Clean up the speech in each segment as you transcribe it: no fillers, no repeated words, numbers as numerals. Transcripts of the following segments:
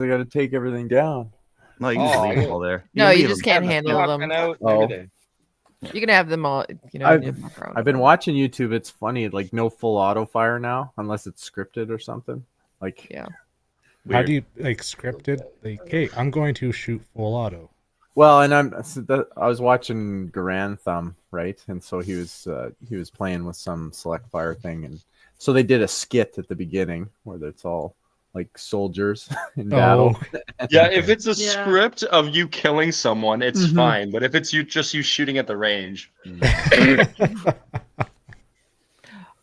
They got to take everything down. No, you can leave them all there. No, you just can't handle them. Oh. You can have them all, in the background. I've been watching YouTube. It's funny, like no full auto fire now, unless it's scripted or something. Like, yeah. How do you scripted? Like, hey, I'm going to shoot full auto. Well, and I was watching Garand Thumb, right? And so he was playing with some select fire thing, and so they did a skit at the beginning where it's all like soldiers in battle. Yeah, if it's a script of you killing someone, it's fine. But if it's you shooting at the range.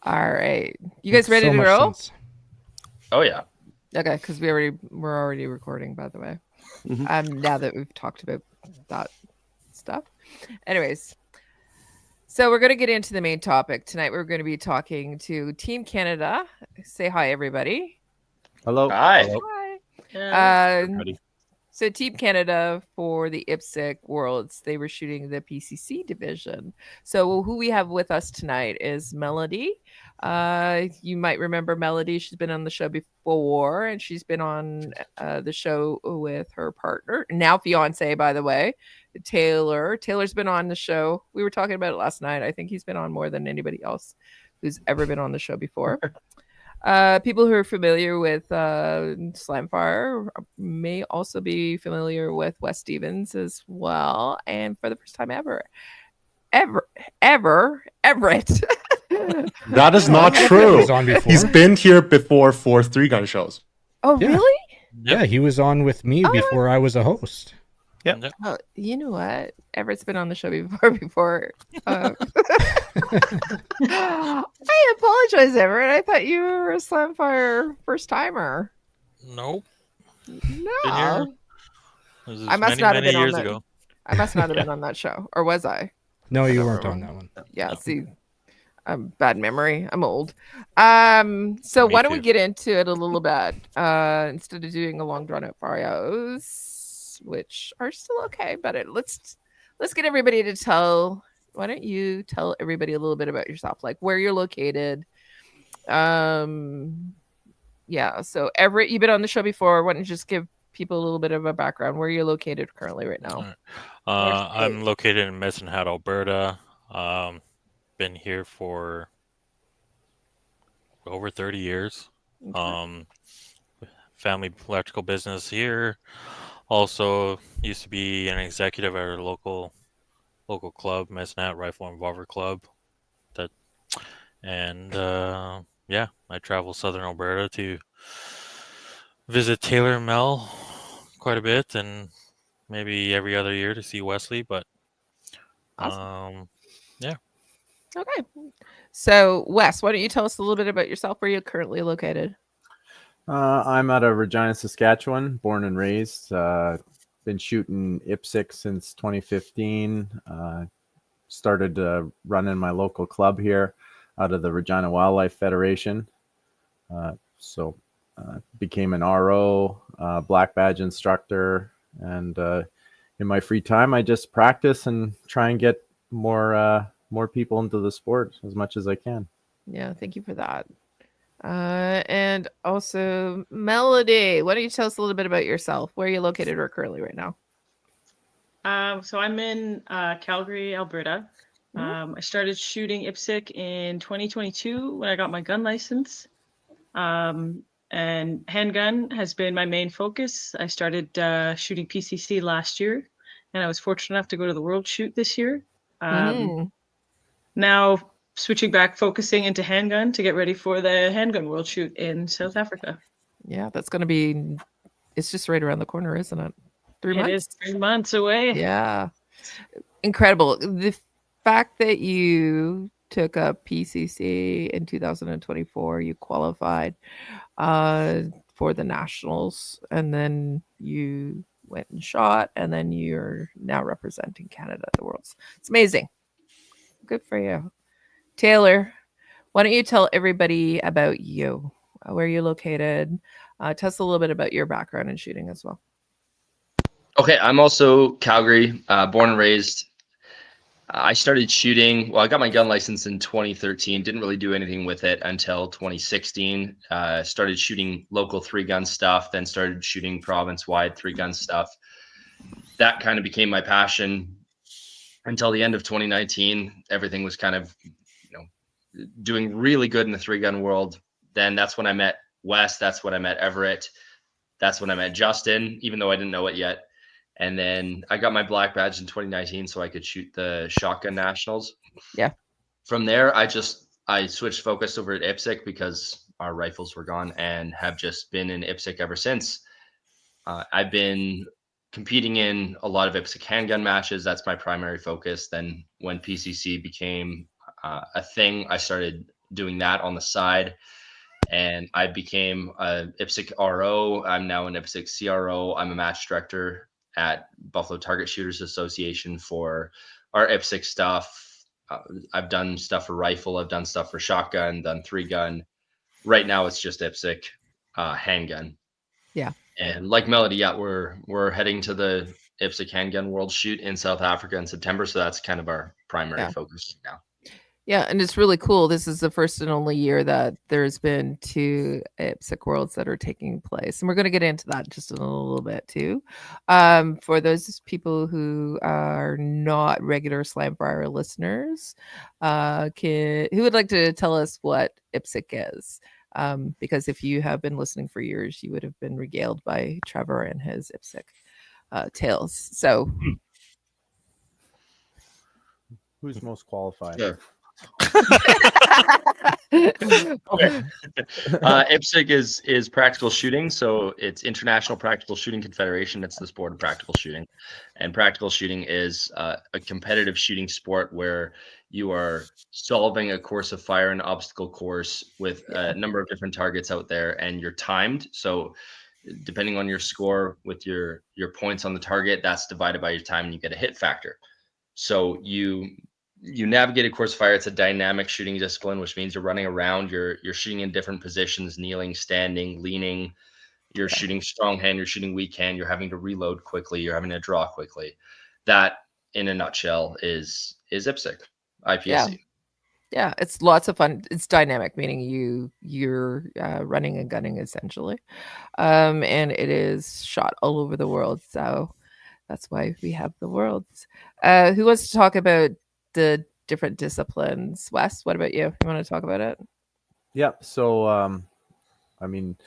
All right. You guys ready to go? Oh yeah. Okay, because we're already recording, by the way. Now that we've talked about that stuff. Anyways. So we're going to get into the main topic. Tonight we're going to be talking to Team Canada. Say hi, everybody. Hello. Hi. Hello. Hi. So Team Canada for the IPSC Worlds, they were shooting the PCC division. So who we have with us tonight is Melody. You might remember Melody. She's been on the show before, and she's been on the show with her partner, now fiance, by the way, Taylor. Taylor's been on the show. We were talking about it last night. I think he's been on more than anybody else who's ever been on the show before. People who are familiar with Slamfire may also be familiar with Wes Stevens as well. And for the first time ever, Everett. That is not true. He's been here before for 3-gun shows. Oh, Yeah. really? Yeah, he was on with me before I was a host. Yeah. Oh, you know what? Everett's been on the show before. I apologize, Everett. I thought you were a Slamfire first timer. Nope. No. I must not have been years ago. I must not have been on that show, or was I? No, you weren't on that one. Yeah. See, bad memory. I'm old. So why don't we get into it a little bit instead of doing a long drawn out bios, which are still okay, but let's get everybody to tell. Why don't you tell everybody a little bit about yourself, like where you're located? Yeah. So Everett, you've been on the show before. Why don't you just give people a little bit of a background where you're located currently right now? I'm located in Medicine Hat, Alberta. Been here for over 30 years. Family electrical business here. Also used to be an executive at our local club, Medicine Hat Rifle and Revolver Club. I travel Southern Alberta to visit Taylor and Mel quite a bit, and maybe every other year to see Wesley. But awesome. Okay. So Wes, why don't you tell us a little bit about yourself? Where you're currently located? I'm out of Regina, Saskatchewan, born and raised. Been shooting IPSC since 2015. Started running my local club here out of the Regina Wildlife Federation. Became an RO, black badge instructor, and in my free time, I just practice and try and get more people into the sport as much as I can. Yeah, thank you for that. And also Melody, why don't you tell us a little bit about yourself? Where are you located or currently right now? So I'm in Calgary, Alberta. I started shooting IPSC in 2022 when I got my gun license. And handgun has been my main focus. I started shooting PCC last year, and I was fortunate enough to go to the World Shoot this year. Now switching back, focusing into handgun to get ready for the handgun World Shoot in South Africa. Yeah, that's going to be, it's just right around the corner, isn't it? 3 months? It is 3 months away. Yeah. Incredible. The fact that you took up PCC in 2024, you qualified for the nationals, and then you went and shot, and then you're now representing Canada at the Worlds. It's amazing. Good for you. Taylor, why don't you tell everybody about you, where you're located? Tell us a little bit about your background in shooting as well. Okay, I'm also Calgary, born and raised. I started shooting. Well, I got my gun license in 2013. Didn't really do anything with it until 2016. Started shooting local 3-gun stuff, then started shooting province-wide 3-gun stuff. That kind of became my passion until the end of 2019. Everything was kind of, doing really good in the 3-gun world. Then that's when I met Wes. That's when I met Everett. That's when I met Justin, even though I didn't know it yet. And then I got my black badge in 2019 so I could shoot the shotgun nationals. Yeah. From there, I switched focus over at IPSC because our rifles were gone, and have just been in IPSC ever since. I've been competing in a lot of IPSC handgun matches. That's my primary focus. Then when PCC became a thing, I started doing that on the side, and I became a IPSC RO. I'm now an IPSC CRO. I'm a match director at Buffalo Target Shooters Association for our IPSC stuff. I've done stuff for rifle. I've done stuff for shotgun, done 3-gun. Right now it's just IPSC handgun. Yeah. And like Melody, we're heading to the IPSC handgun world shoot in South Africa in September. So that's kind of our primary focus now. Yeah, and it's really cool. This is the first and only year that there's been 2 IPSC Worlds that are taking place. And we're going to get into that just in a little bit too. For those people who are not regular Slamfire listeners, who would like to tell us what IPSC is? Because if you have been listening for years, you would have been regaled by Trevor and his IPSC tales. So who's most qualified? Yeah. IPSC is practical shooting, so it's International Practical Shooting Confederation. It's the sport of practical shooting, and practical shooting is a competitive shooting sport where you are solving a course of fire and obstacle course with a number of different targets out there, and you're timed. So depending on your score with your points on the target, that's divided by your time, and you get a hit factor. So you navigate a course of fire. It's a dynamic shooting discipline, which means you're running around, you're shooting in different positions, kneeling, standing, leaning, you're shooting strong hand, you're shooting weak hand, you're having to reload quickly, you're having to draw quickly. That in a nutshell is IPSC, IPSC. Yeah, it's lots of fun. It's dynamic, meaning you're running and gunning essentially. And it is shot all over the world. So that's why we have the worlds. Who wants to talk about the different disciplines? Wes, what about you? You want to talk about it? Yeah. So, I mean,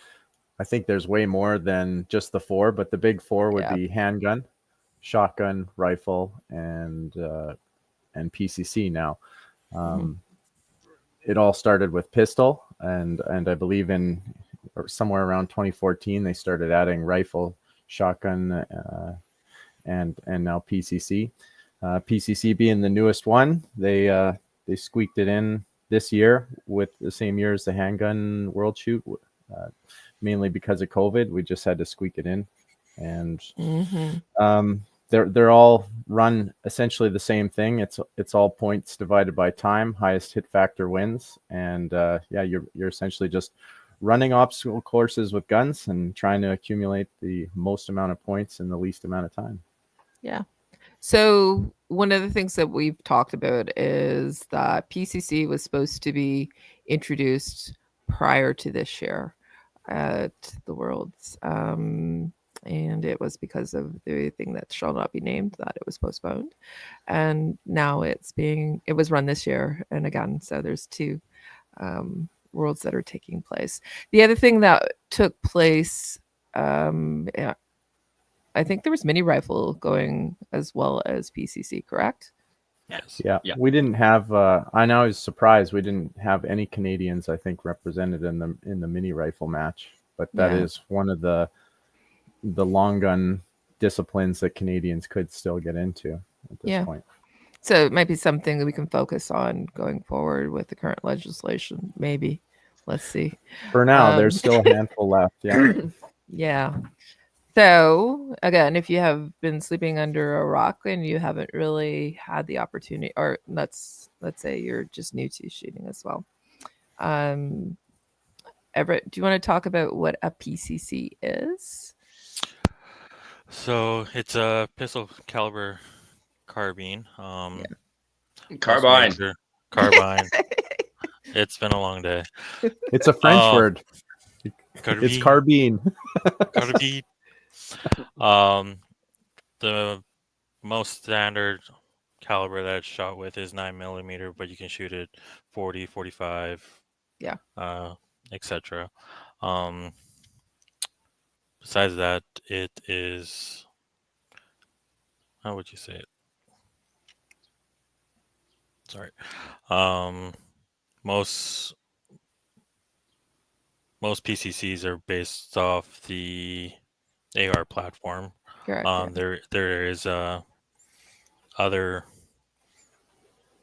I think there's way more than just the 4, but the big 4 would be handgun, shotgun, rifle, and PCC now. It all started with pistol, and I believe in somewhere around 2014 they started adding rifle, shotgun, and now PCC. PCC being the newest one, they squeaked it in this year with the same year as the handgun world shoot, mainly because of COVID. We just had to squeak it in, and they're all run essentially the same thing. It's all points divided by time. Highest hit factor wins, and you're essentially just running obstacle courses with guns and trying to accumulate the most amount of points in the least amount of time. Yeah. So one of the things that we've talked about is that PCC was supposed to be introduced prior to this year at the Worlds. And it was because of the thing that shall not be named that it was postponed. And now it was run this year. And again, so there's 2 Worlds that are taking place. The other thing that took place, I think there was mini rifle going as well as PCC, correct? Yes. Yeah. We didn't have. I know I was surprised we didn't have any Canadians, I think, represented in the mini rifle match. But that is one of the long gun disciplines that Canadians could still get into at this point. So it might be something that we can focus on going forward with the current legislation. Maybe. Let's see. For now, there's still a handful left. Yeah. Yeah. So again, if you have been sleeping under a rock and you haven't really had the opportunity, or let's say you're just new to shooting as well. Everett, do you want to talk about what a PCC is? So it's a pistol caliber carbine. Carbine. Major, carbine. It's been a long day. It's a French word. It's carbine. Carbine. The most standard caliber that it's shot with is 9mm, but you can shoot it 40, 45, Yeah. etc. Besides that, it is, how would you say it? Sorry. Most PCCs are based off the AR platform. Correct. There is other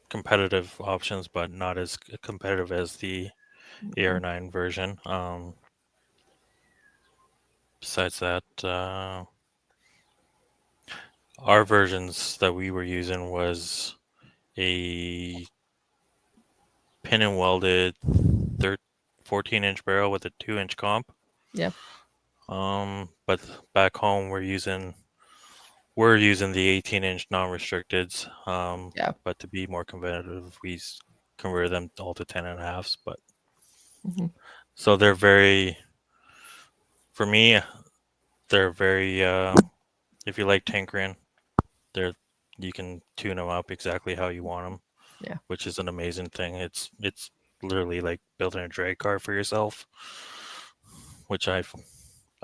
competitive options, but not as competitive as the AR9 version. Besides that, our versions that we were using was a pin and welded 14-inch barrel with a 2-inch comp. Yeah. But back home we're using the 18-inch non-restricteds. Yeah. But to be more competitive, we converted them all to 10.5s. But so they're very, for me, they're very. If you like tinkering, you can tune them up exactly how you want them. Yeah. Which is an amazing thing. It's literally like building a drag car for yourself, which I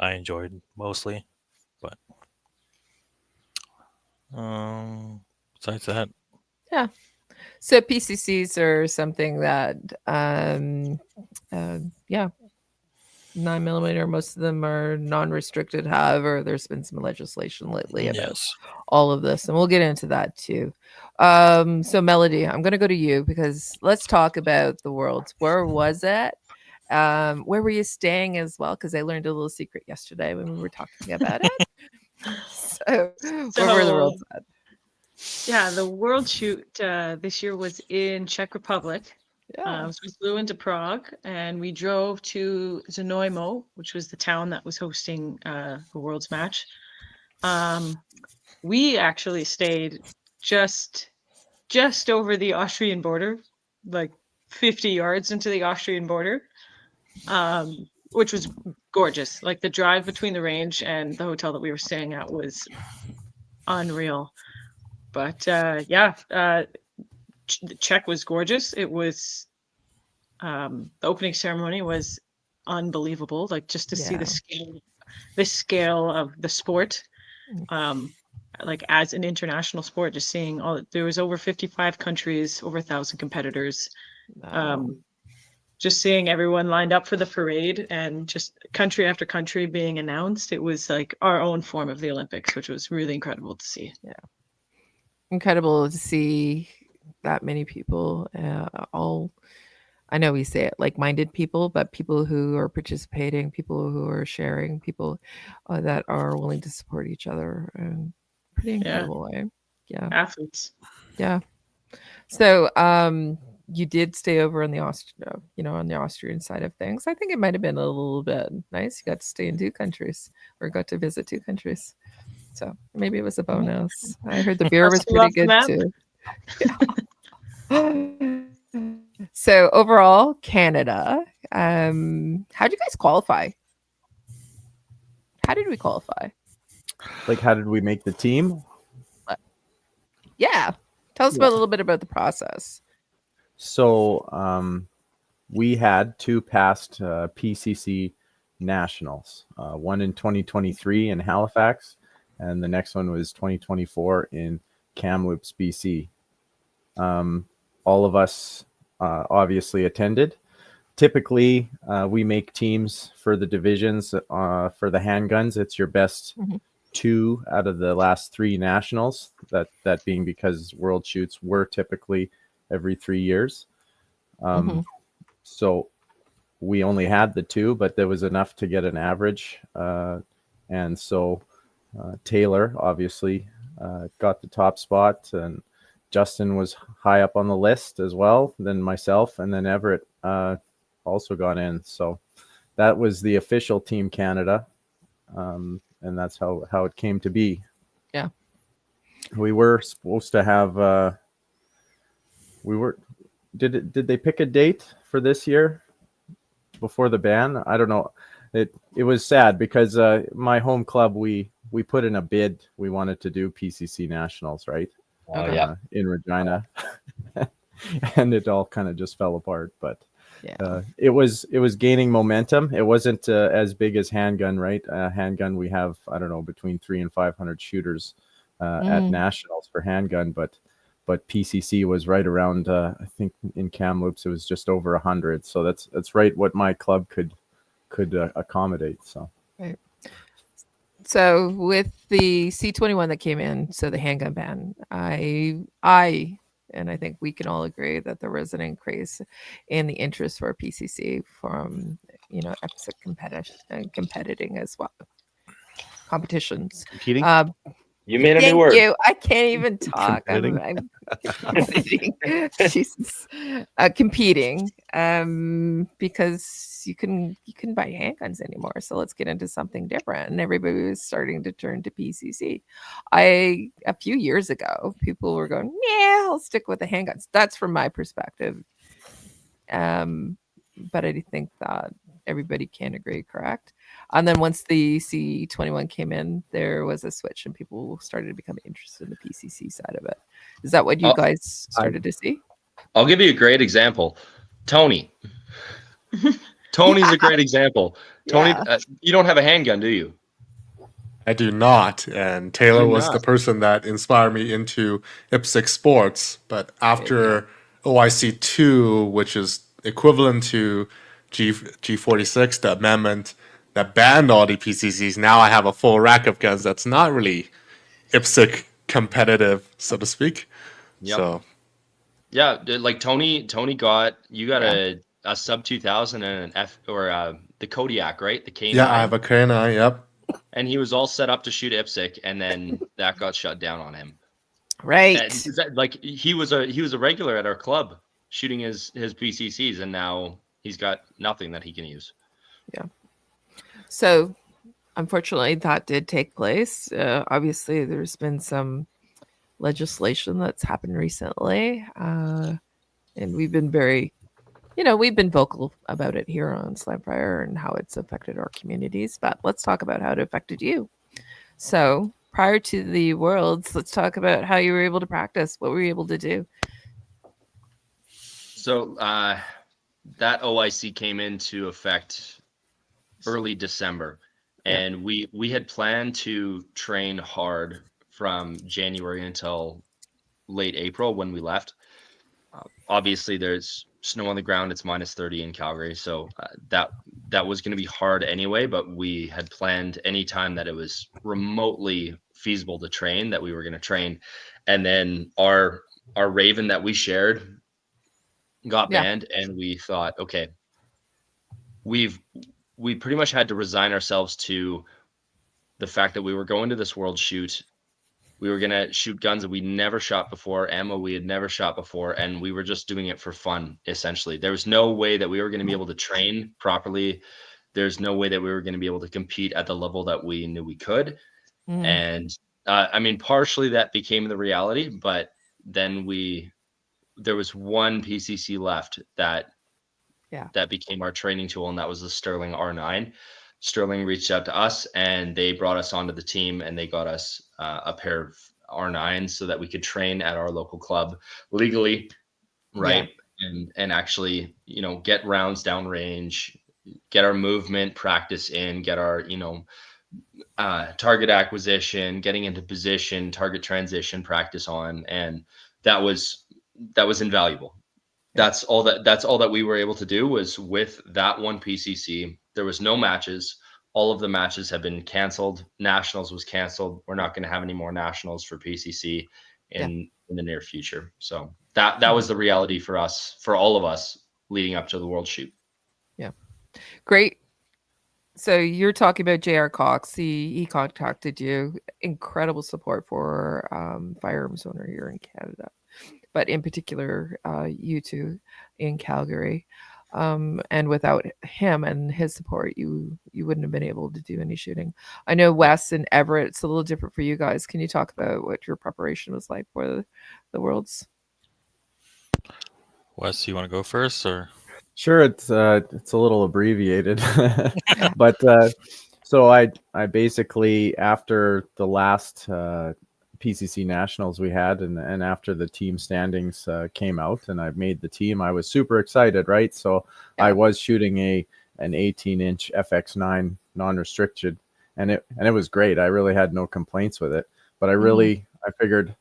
enjoyed mostly. But besides that, yeah. So PCCs are something that 9mm, most of them are non-restricted. However, there's been some legislation lately about all of this, and we'll get into that too. So Melody, I'm going to go to you because let's talk about the Worlds. Where was it? Where were you staying as well? Because I learned a little secret yesterday when we were talking about it. So where were the Worlds at? Yeah, the World Shoot this year was in Czech Republic. Yeah. So we flew into Prague and we drove to Znojmo, which was the town that was hosting the World's match. We actually stayed just over the Austrian border, like 50 yards into the Austrian border, which was gorgeous. Like the drive between the range and the hotel that we were staying at was unreal. But the Czech was gorgeous. It was the opening ceremony was unbelievable. Like just to see the scale of the sport, like as an international sport, just seeing there was over 55 countries, over 1,000 competitors. Just seeing everyone lined up for the parade and just country after country being announced. It was like our own form of the Olympics, which was really incredible to see. Yeah. Incredible to see that many people, all, I know we say it, like-minded people, but people who are participating, people who are sharing, people that are willing to support each other. And pretty incredible, eh? Yeah. Athletes. Yeah. So you did stay over on the Austrian side of things. I think it might have been a little bit nice. You got to stay in 2 countries or got to visit 2 countries. So maybe it was a bonus. I heard the beer was pretty good too. Yeah. So overall, Canada. How did you guys qualify? How did we qualify? Like, how did we make the team? Yeah. Tell us about a little bit about the process. So we had 2 past PCC nationals, one in 2023 in Halifax, and the next one was 2024 in Kamloops, BC. All of us obviously attended. Typically, we make teams for the divisions. For the handguns, it's your best 2 out of the last 3 nationals. That being because World Shoots were typically every 3 years. So we only had the 2, but there was enough to get an average. And so Taylor obviously got the top spot, and Justin was high up on the list as well, then myself, and then Everett also got in. So that was the official Team Canada, and that's how it came to be. Yeah. We were supposed to have we were. Did they pick a date for this year before the ban? I don't know. It was sad because my home club we put in a bid. We wanted to do PCC nationals, right? In Regina, and it all kind of just fell apart. But it was gaining momentum. It wasn't as big as handgun, right? Handgun, we have, I don't know, between 300 and 500 shooters at nationals for handgun, but PCC was right around. I think in Kamloops it was just over 100. So that's right what my club could accommodate. So. Right. So with the C21 that came in, so the handgun ban, I and I think we can all agree that there was an increase in the interest for PCC from IPSC competing as well, competitions. Competing? You made a Thank new word. you. I can't even talk. Competing? I'm competing. Jesus. Competing. Because you couldn't buy handguns anymore. So let's get into something different. And everybody was starting to turn to PCC. A few years ago, people were going, yeah, I'll stick with the handguns. That's from my perspective. But I think that everybody can agree, correct? And then once the C21 came in, there was a switch and people started to become interested in the PCC side of it. Is that what you guys started to see? I'll give you a great example. Tony. Tony's a great example. Tony, you don't have a handgun, do you? I do not. And Taylor was the person that inspired me into IPSC sports. But after OIC 2, which is equivalent to G46, the amendment that banned all the PCCs, now I have a full rack of guns that's not really IPSC competitive, so to speak. Yep. So yeah, like Tony got a sub 2000 and an F or the Kodiak, right? The K9. Yeah, I have a K9. Yep. And he was all set up to shoot IPSC, and then that got shut down on him. Right. Like he was a regular at our club shooting his PCCs, and now he's got nothing that he can use. Yeah. So, unfortunately, that did take place. Obviously, there's been some legislation that's happened recently, and we've been we've been vocal about it here on Slamfire and how it's affected our communities. But let's talk about how it affected you. So, prior to the Worlds, let's talk about how you were able to practice. What were you able to do? So, that OIC came into effect early December, and we had planned to train hard from January until late April when we left. Obviously, there's snow on the ground. It's -30 in Calgary, so that was going to be hard anyway. But we had planned any time that it was remotely feasible to train that we were going to train. And then our Raven that we shared got banned, and we thought, okay, we pretty much had to resign ourselves to the fact that we were going to this world shoot. We were going to shoot guns that we never shot before, ammo we had never shot before, and we were just doing it for fun, essentially. There was no way that we were going to be able to train properly. There's no way that we were going to be able to compete at the level that we knew we could. And I mean, partially that became the reality, but then there was one PCC left that became our training tool, and that was the Sterling R9. Sterling reached out to us, and they brought us onto the team, and they got us a pair of R9s so that we could train at our local club legally, right? And actually, get rounds downrange, get our movement practice in, get our, target acquisition, getting into position, target transition practice on, and that was invaluable. That's all that we were able to do was with that one PCC. There was no matches. All of the matches have been canceled. Nationals was canceled. We're not going to have any more nationals for PCC in the near future. So that was the reality for us, for all of us leading up to the World Shoot. Yeah. Great. So you're talking about J.R. Cox. He contacted you. Incredible support for firearms owner here in Canada, but in particular, you two in Calgary. And without him and his support, you wouldn't have been able to do any shooting. I know Wes and Everett, it's a little different for you guys. Can you talk about what your preparation was like for the Worlds? Wes, you want to go first, or? Sure, it's a little abbreviated, but so I basically, after the last PCC nationals we had, and after the team standings came out, and I made the team, I was super excited, right? So I was shooting an 18-inch FX9 non-restricted, and it was great. I really had no complaints with it, but I figured,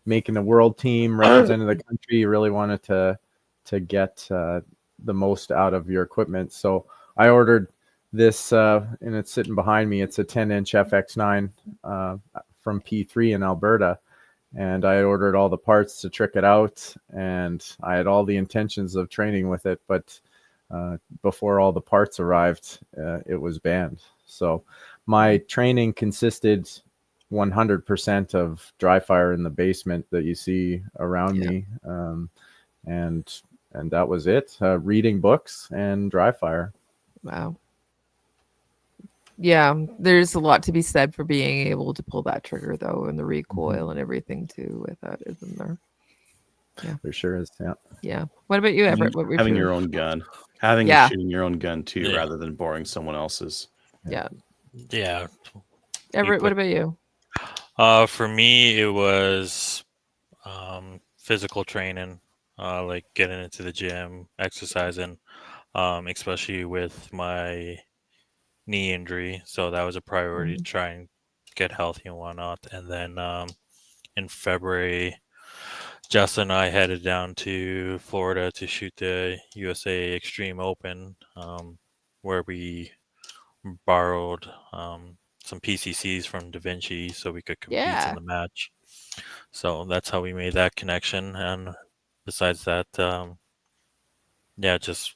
making the world team, representing the country, you really wanted to get the most out of your equipment. So I ordered this, and it's sitting behind me. It's a 10-inch FX9 from P3 in Alberta. And I ordered all the parts to trick it out. And I had all the intentions of training with it. But before all the parts arrived, it was banned. So my training consisted 100% of dry fire in the basement that you see around me. And that was it. Reading books and dry fire. Wow. Yeah, there's a lot to be said for being able to pull that trigger, though, and the recoil and everything too with that, isn't there? Yeah, there sure is. Yeah. Yeah. What about you, Everett? What were Having you- your own gun, shooting your own gun too, rather than borrowing someone else's. Yeah. Yeah. Everett, what about you? For me, it was physical training, like getting into the gym, exercising, especially with my knee injury. So that was a priority to try and get healthy and whatnot. And then in February, Justin and I headed down to Florida to shoot the USA Extreme Open, where we borrowed some PCCs from Da Vinci so we could compete in the match. So that's how we made that connection. And besides that, just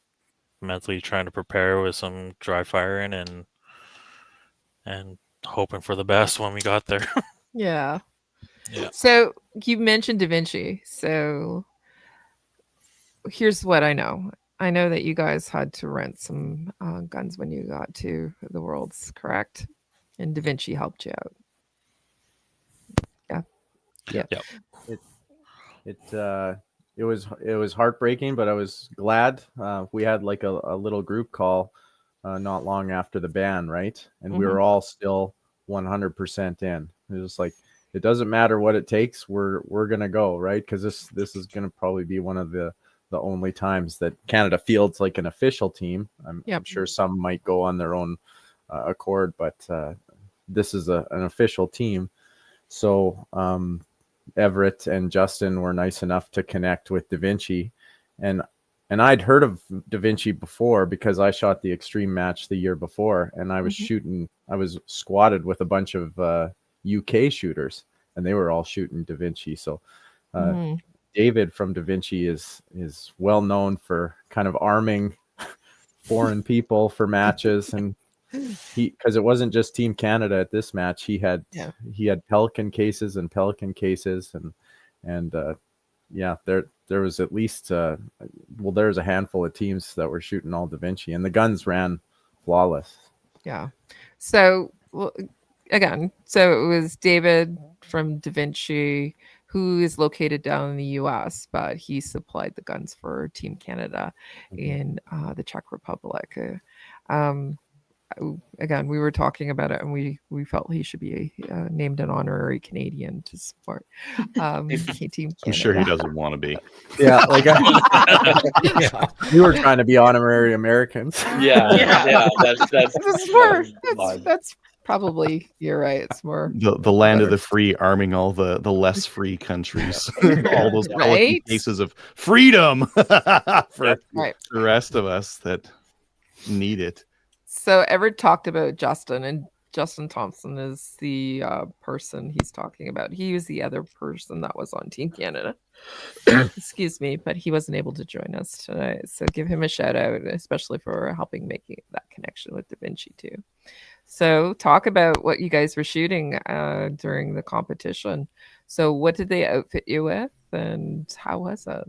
mentally trying to prepare with some dry firing and hoping for the best when we got there. Yeah. Yeah. So you mentioned Da Vinci. So here's what I know. I know that you guys had to rent some guns when you got to the Worlds, correct? And Da Vinci helped you out. Yeah. It was heartbreaking, but I was glad. We had like a little group call not long after the ban, right? And we were all still 100% in. It was like, it doesn't matter what it takes. We're gonna go, right? Because this is gonna probably be one of the only times that Canada fields like an official team. I'm sure some might go on their own accord, but this is an official team. So Everett and Justin were nice enough to connect with Da Vinci, and I'd heard of Da Vinci before because I shot the extreme match the year before, and I was I was squatted with a bunch of UK shooters, and they were all shooting Da Vinci. So David from Da Vinci is well known for kind of arming foreign people for matches, and because it wasn't just Team Canada at this match, he had Pelican cases, and there was at least there's a handful of teams that were shooting all Da Vinci, and the guns ran flawless. Yeah. So again, so it was David from Da Vinci, who is located down in the US, but he supplied the guns for Team Canada in the Czech Republic. Again, we were talking about it, and we felt he should be named an honorary Canadian to support Team Canada. I'm sure he doesn't want to be. Yeah, like we were trying to be honorary Americans. That's probably, you're right. It's more the land of the free arming all the less free countries. All those Pelican cases of freedom for the rest of us that need it. So Everett talked about Justin, and Justin Thompson is the person he's talking about. He was the other person that was on Team Canada. Excuse me, but he wasn't able to join us tonight. So give him a shout out, especially for helping making that connection with Da Vinci too. So talk about what you guys were shooting during the competition. So what did they outfit you with, and how was it?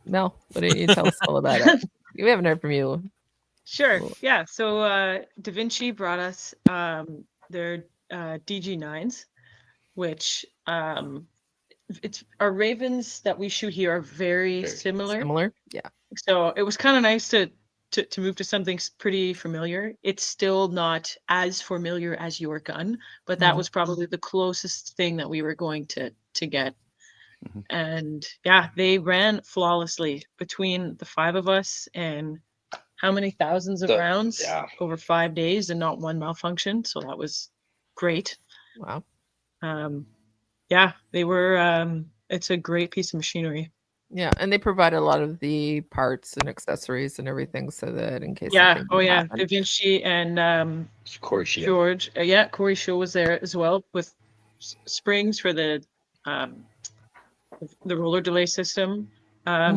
Mel, why don't you tell us all about it? We haven't heard from you. Sure. Yeah. So Da Vinci brought us their DG9s, which it's our ravens that we shoot here are very similar. Similar, yeah. So it was kind of nice to move to something pretty familiar. It's still not as familiar as your gun, but that was probably the closest thing that we were going to get. And yeah, they ran flawlessly between the 5 of us, and how many thousands of rounds over 5 days and not one malfunction. So that was great. Wow. Yeah, they were, it's a great piece of machinery. Yeah, and they provide a lot of the parts and accessories and everything so that in case. Yeah, something oh yeah, happen. Da Vinci and Corey Shield. George. Yeah, Corey Shaw was there as well with springs for the roller delay system.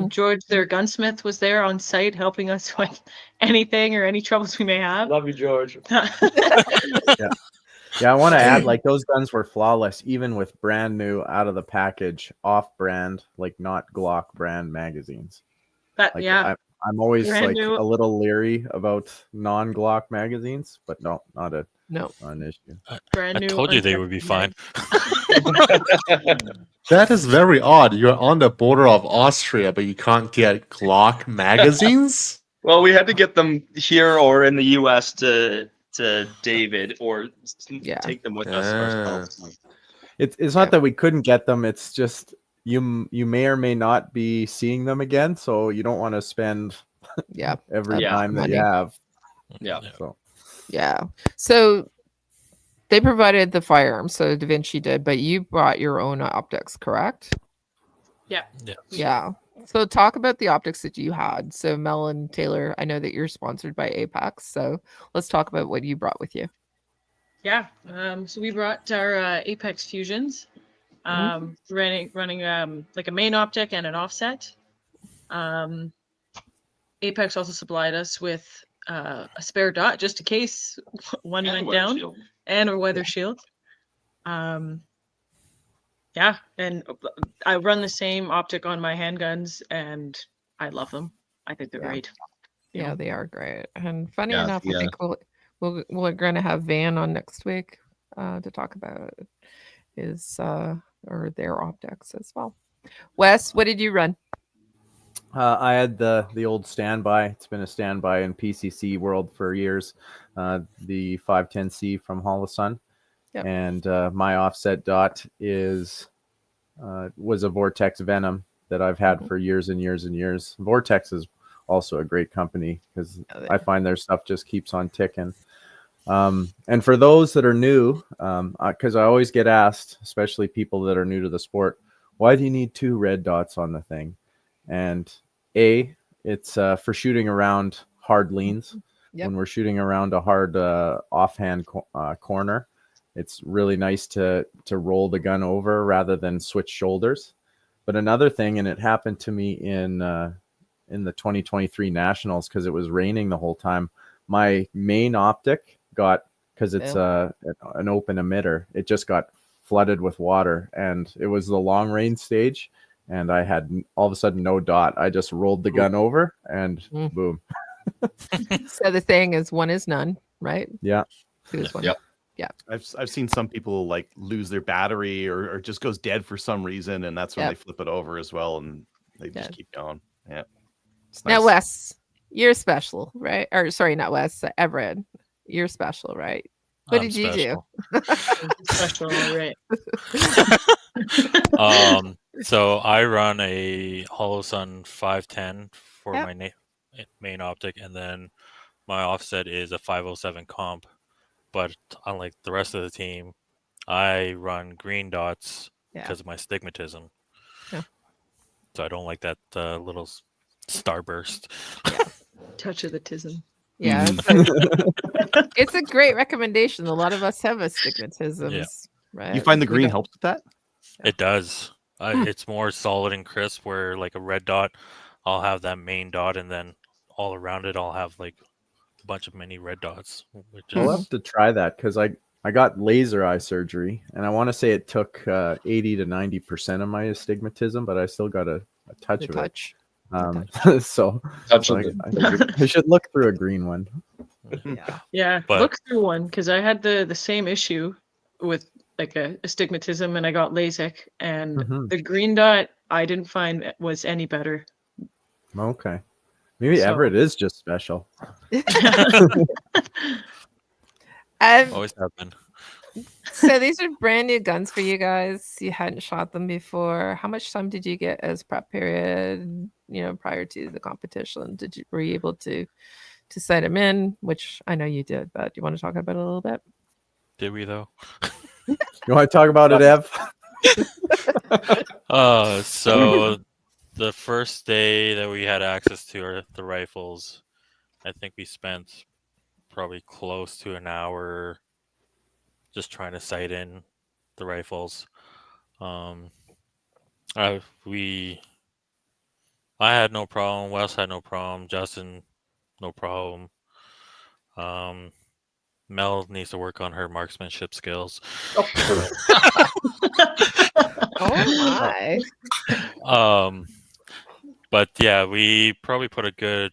George, their gunsmith, was there on site helping us with anything or any troubles we may have. Love you, George. Yeah, I want to add, like, those guns were flawless, even with brand new, out of the package, off-brand, like not Glock brand magazines. That Like, yeah, I'm always Brand like new. a little leery about non-Glock magazines, but no, not an issue. brand I new. told you they would be fine. That is very odd. You're on the border of Austria, but you can't get Glock magazines? Well, we had to get them here or in the U.S. to David, or take them with us ourselves. It's not that we couldn't get them. It's just you may or may not be seeing them again, so you don't want to spend every time that you have. Yeah. So So they provided the firearm, so Da Vinci did, but you brought your own optics, correct? Yeah. Yeah. So talk about the optics that you had. So Mel and Taylor, I know that you're sponsored by Apex, so let's talk about what you brought with you. Yeah. So we brought our Apex Fusions, running like a main optic and an offset. Apex also supplied us with a spare dot just in case one went down, and a weather shield. Yeah, and I run the same optic on my handguns, and I love them. I think they're great. Yeah, they are great. And funny enough, I think we're going to have Van on next week to talk about his or their optics as well. Wes, what did you run? I had the old standby. It's been a standby in PCC World for years. The 510C from Holosun. Yep. And my offset dot was a Vortex Venom that I've had for years and years and years. Vortex is also a great company because I find their stuff just keeps on ticking. And for those that are new, because I always get asked, especially people that are new to the sport, why do you need 2 red dots on the thing? And it's for shooting around hard leans. When we're shooting around a hard offhand corner, it's really nice to roll the gun over rather than switch shoulders. But another thing, and it happened to me in the 2023 Nationals because it was raining the whole time, my main optic got, because it's an open emitter, it just got flooded with water, and it was the long range stage, and I had all of a sudden no dot. I just rolled the gun over and boom. So the thing is, 1 is none, right? Yeah. 2 is 1. Yep. Yeah. I've seen some people like lose their battery or just goes dead for some reason, and that's when they flip it over as well, and they just keep going. Yeah. It's nice. Now, Wes, you're special, right? Or sorry, not Wes, Everett. You're special, right? What did you do? Special, right? So I run a Holosun 510 for my main optic, and then my offset is a 507 comp. But unlike the rest of the team, I run green dots because of my stigmatism. Yeah. So I don't like that little starburst. Touch of the tism. Yeah. It's a great recommendation. A lot of us have astigmatisms, right? You find the green helps with that? It does. It's more solid and crisp, where like a red dot, I'll have that main dot, and then all around it, I'll have like a bunch of mini red dots. I'll have to try that because I got laser eye surgery, and I want to say it took 80 to 90% of my astigmatism, but I still got a touch of it. So I should look through a green one. Yeah. But look through one, because I had the same issue with like a astigmatism, and I got LASIK, and Mhm. the green dot I didn't find was any better. Okay. Maybe So- Everett is just special. Always have been. So these are brand new guns for you guys. You hadn't shot them before. How much time did you get as prep period, prior to the competition? Were you able to sight them in? Which I know you did, but do you want to talk about it a little bit? Did we though? You want to talk about it, Ev? So the first day that we had access to the rifles, I think we spent probably close to an hour just trying to sight in the rifles. I had no problem. Wes had no problem. Justin, no problem. Mel needs to work on her marksmanship skills. Oh my! But yeah, we probably put a good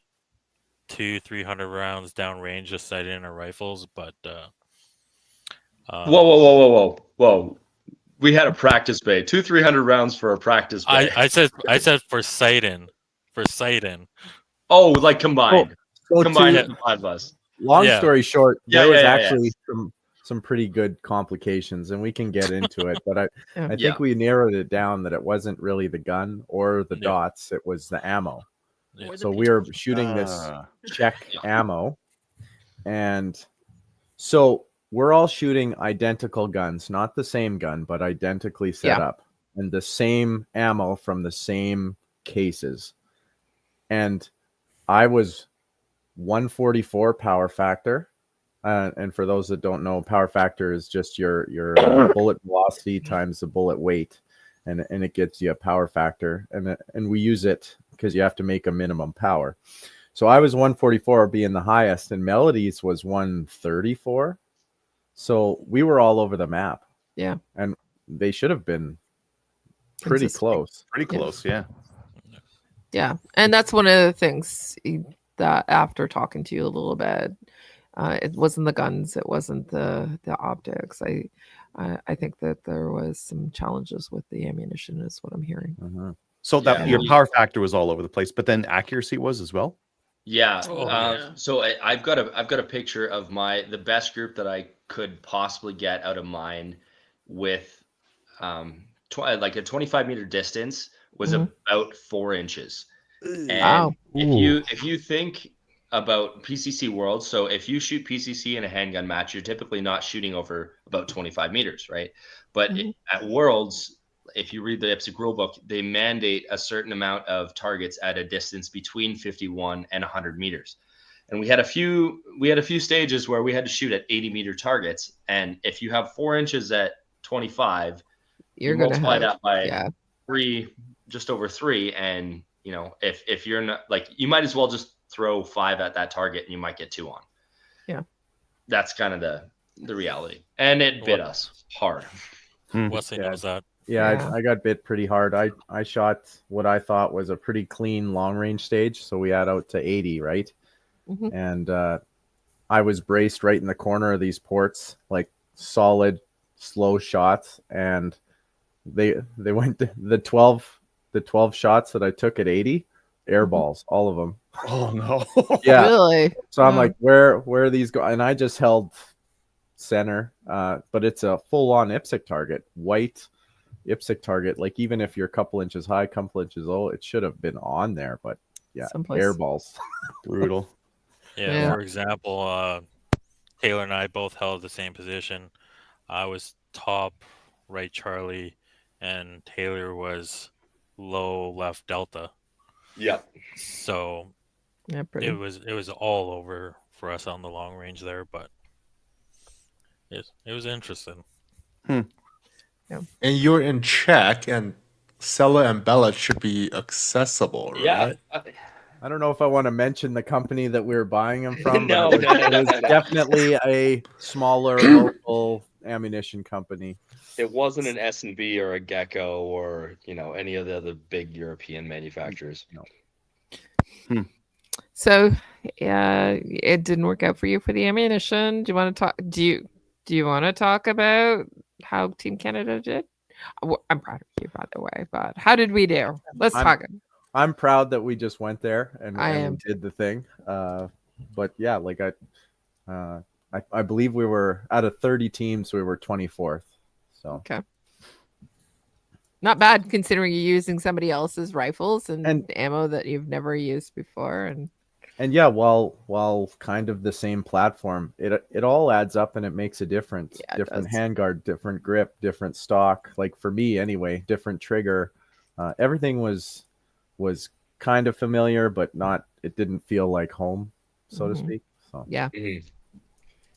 200-300 rounds downrange just sighting in our rifles. But Whoa! We had a practice bay. 200-300 rounds for a practice bay. I said for sighting. For sighting. Oh, like combined. So Combined to- at the 5 of us. Long Yeah. story short, Yeah, there was yeah, actually some pretty good complications, and we can get into it. But I Yeah. think we narrowed it down that it wasn't really the gun or the Yeah. dots; it was the ammo. Yeah. So we were shooting this Czech ammo, and so we're all shooting identical guns, not the same gun, but identically set Yeah. up, and the same ammo from the same cases. And I was 144 power factor. And for those that don't know, power factor is just your bullet velocity times the bullet weight, and it gives you a power factor. And we use it because you have to make a minimum power. So I was 144 being the highest, and Melody's was 134. So we were all over the map. Yeah. And they should have been pretty Consistent. close. Pretty close, yeah. Yeah, and that's one of the things that after talking to you a little bit, it wasn't the guns, it wasn't the optics. I think that there was some challenges with the ammunition, is what I'm hearing. Mhm. So that Yeah. your power factor was all over the place, but then accuracy was as well. Yeah. Oh, yeah. So I've got a picture of the best group that I could possibly get out of mine with like a 25-meter distance was Mhm. about 4 inches. And Wow. if you think about PCC World, so if you shoot PCC in a handgun match, you're typically not shooting over about 25 meters, right? But Mhm. at Worlds, if you read the IPSC rule book, they mandate a certain amount of targets at a distance between 51 and 100 meters. And we had a few stages where we had to shoot at 80-meter targets. And if you have 4 inches at 25, You're you gonna multiply have that by yeah. 3, just over 3, and if you're not, like, you might as well just throw 5 at that target and you might get 2 on. Yeah. That's kind of the reality, and it bit us hard. Wesley Yeah. knows that. Yeah, I got bit pretty hard. I shot what I thought was a pretty clean long range stage, so we had out to 80, right? Mhm. And I was braced right in the corner of these ports, like solid, slow shots, and they went the 12 shots that I took at 80, air balls, all of them. Oh no. Yeah. Really? So I'm Wow. like, where are these going? And I just held center, but it's a full-on IPSC target, white IPSC target. Like, even if you're a couple inches high, couple inches low, it should have been on there. But yeah, Someplace. air balls. Brutal. Yeah, Yeah. for example, Taylor and I both held the same position. I was top right Charlie, and Taylor was low left Delta. Yep. So Yeah, pretty. it was all over for us on the long range there, but it was interesting. And you're in Czech, and Sella and Bella should be accessible, right? Yeah. I don't know if I want to mention the company that we were buying them from, No, but no, it was no. definitely a smaller local ammunition company. It wasn't an S&B or a Gecko or any of the other big European manufacturers. So, yeah, it didn't work out for you for the ammunition. Do you want to talk? Do you want to talk about how Team Canada did? I'm proud of you, by the way. But how did we do? Let's talk. I'm proud that we just went there and am we did the thing. But yeah, like I believe we were out of 30 teams, we were 24th. So okay. Not bad considering you're using somebody else's rifles and ammo that you've never used before. And yeah, while kind of the same platform, it all adds up and it makes a difference. Yeah, different handguard, different grip, different stock. Like for me anyway, different trigger. Everything was kind of familiar, but not. It didn't feel like home, so to speak. So yeah.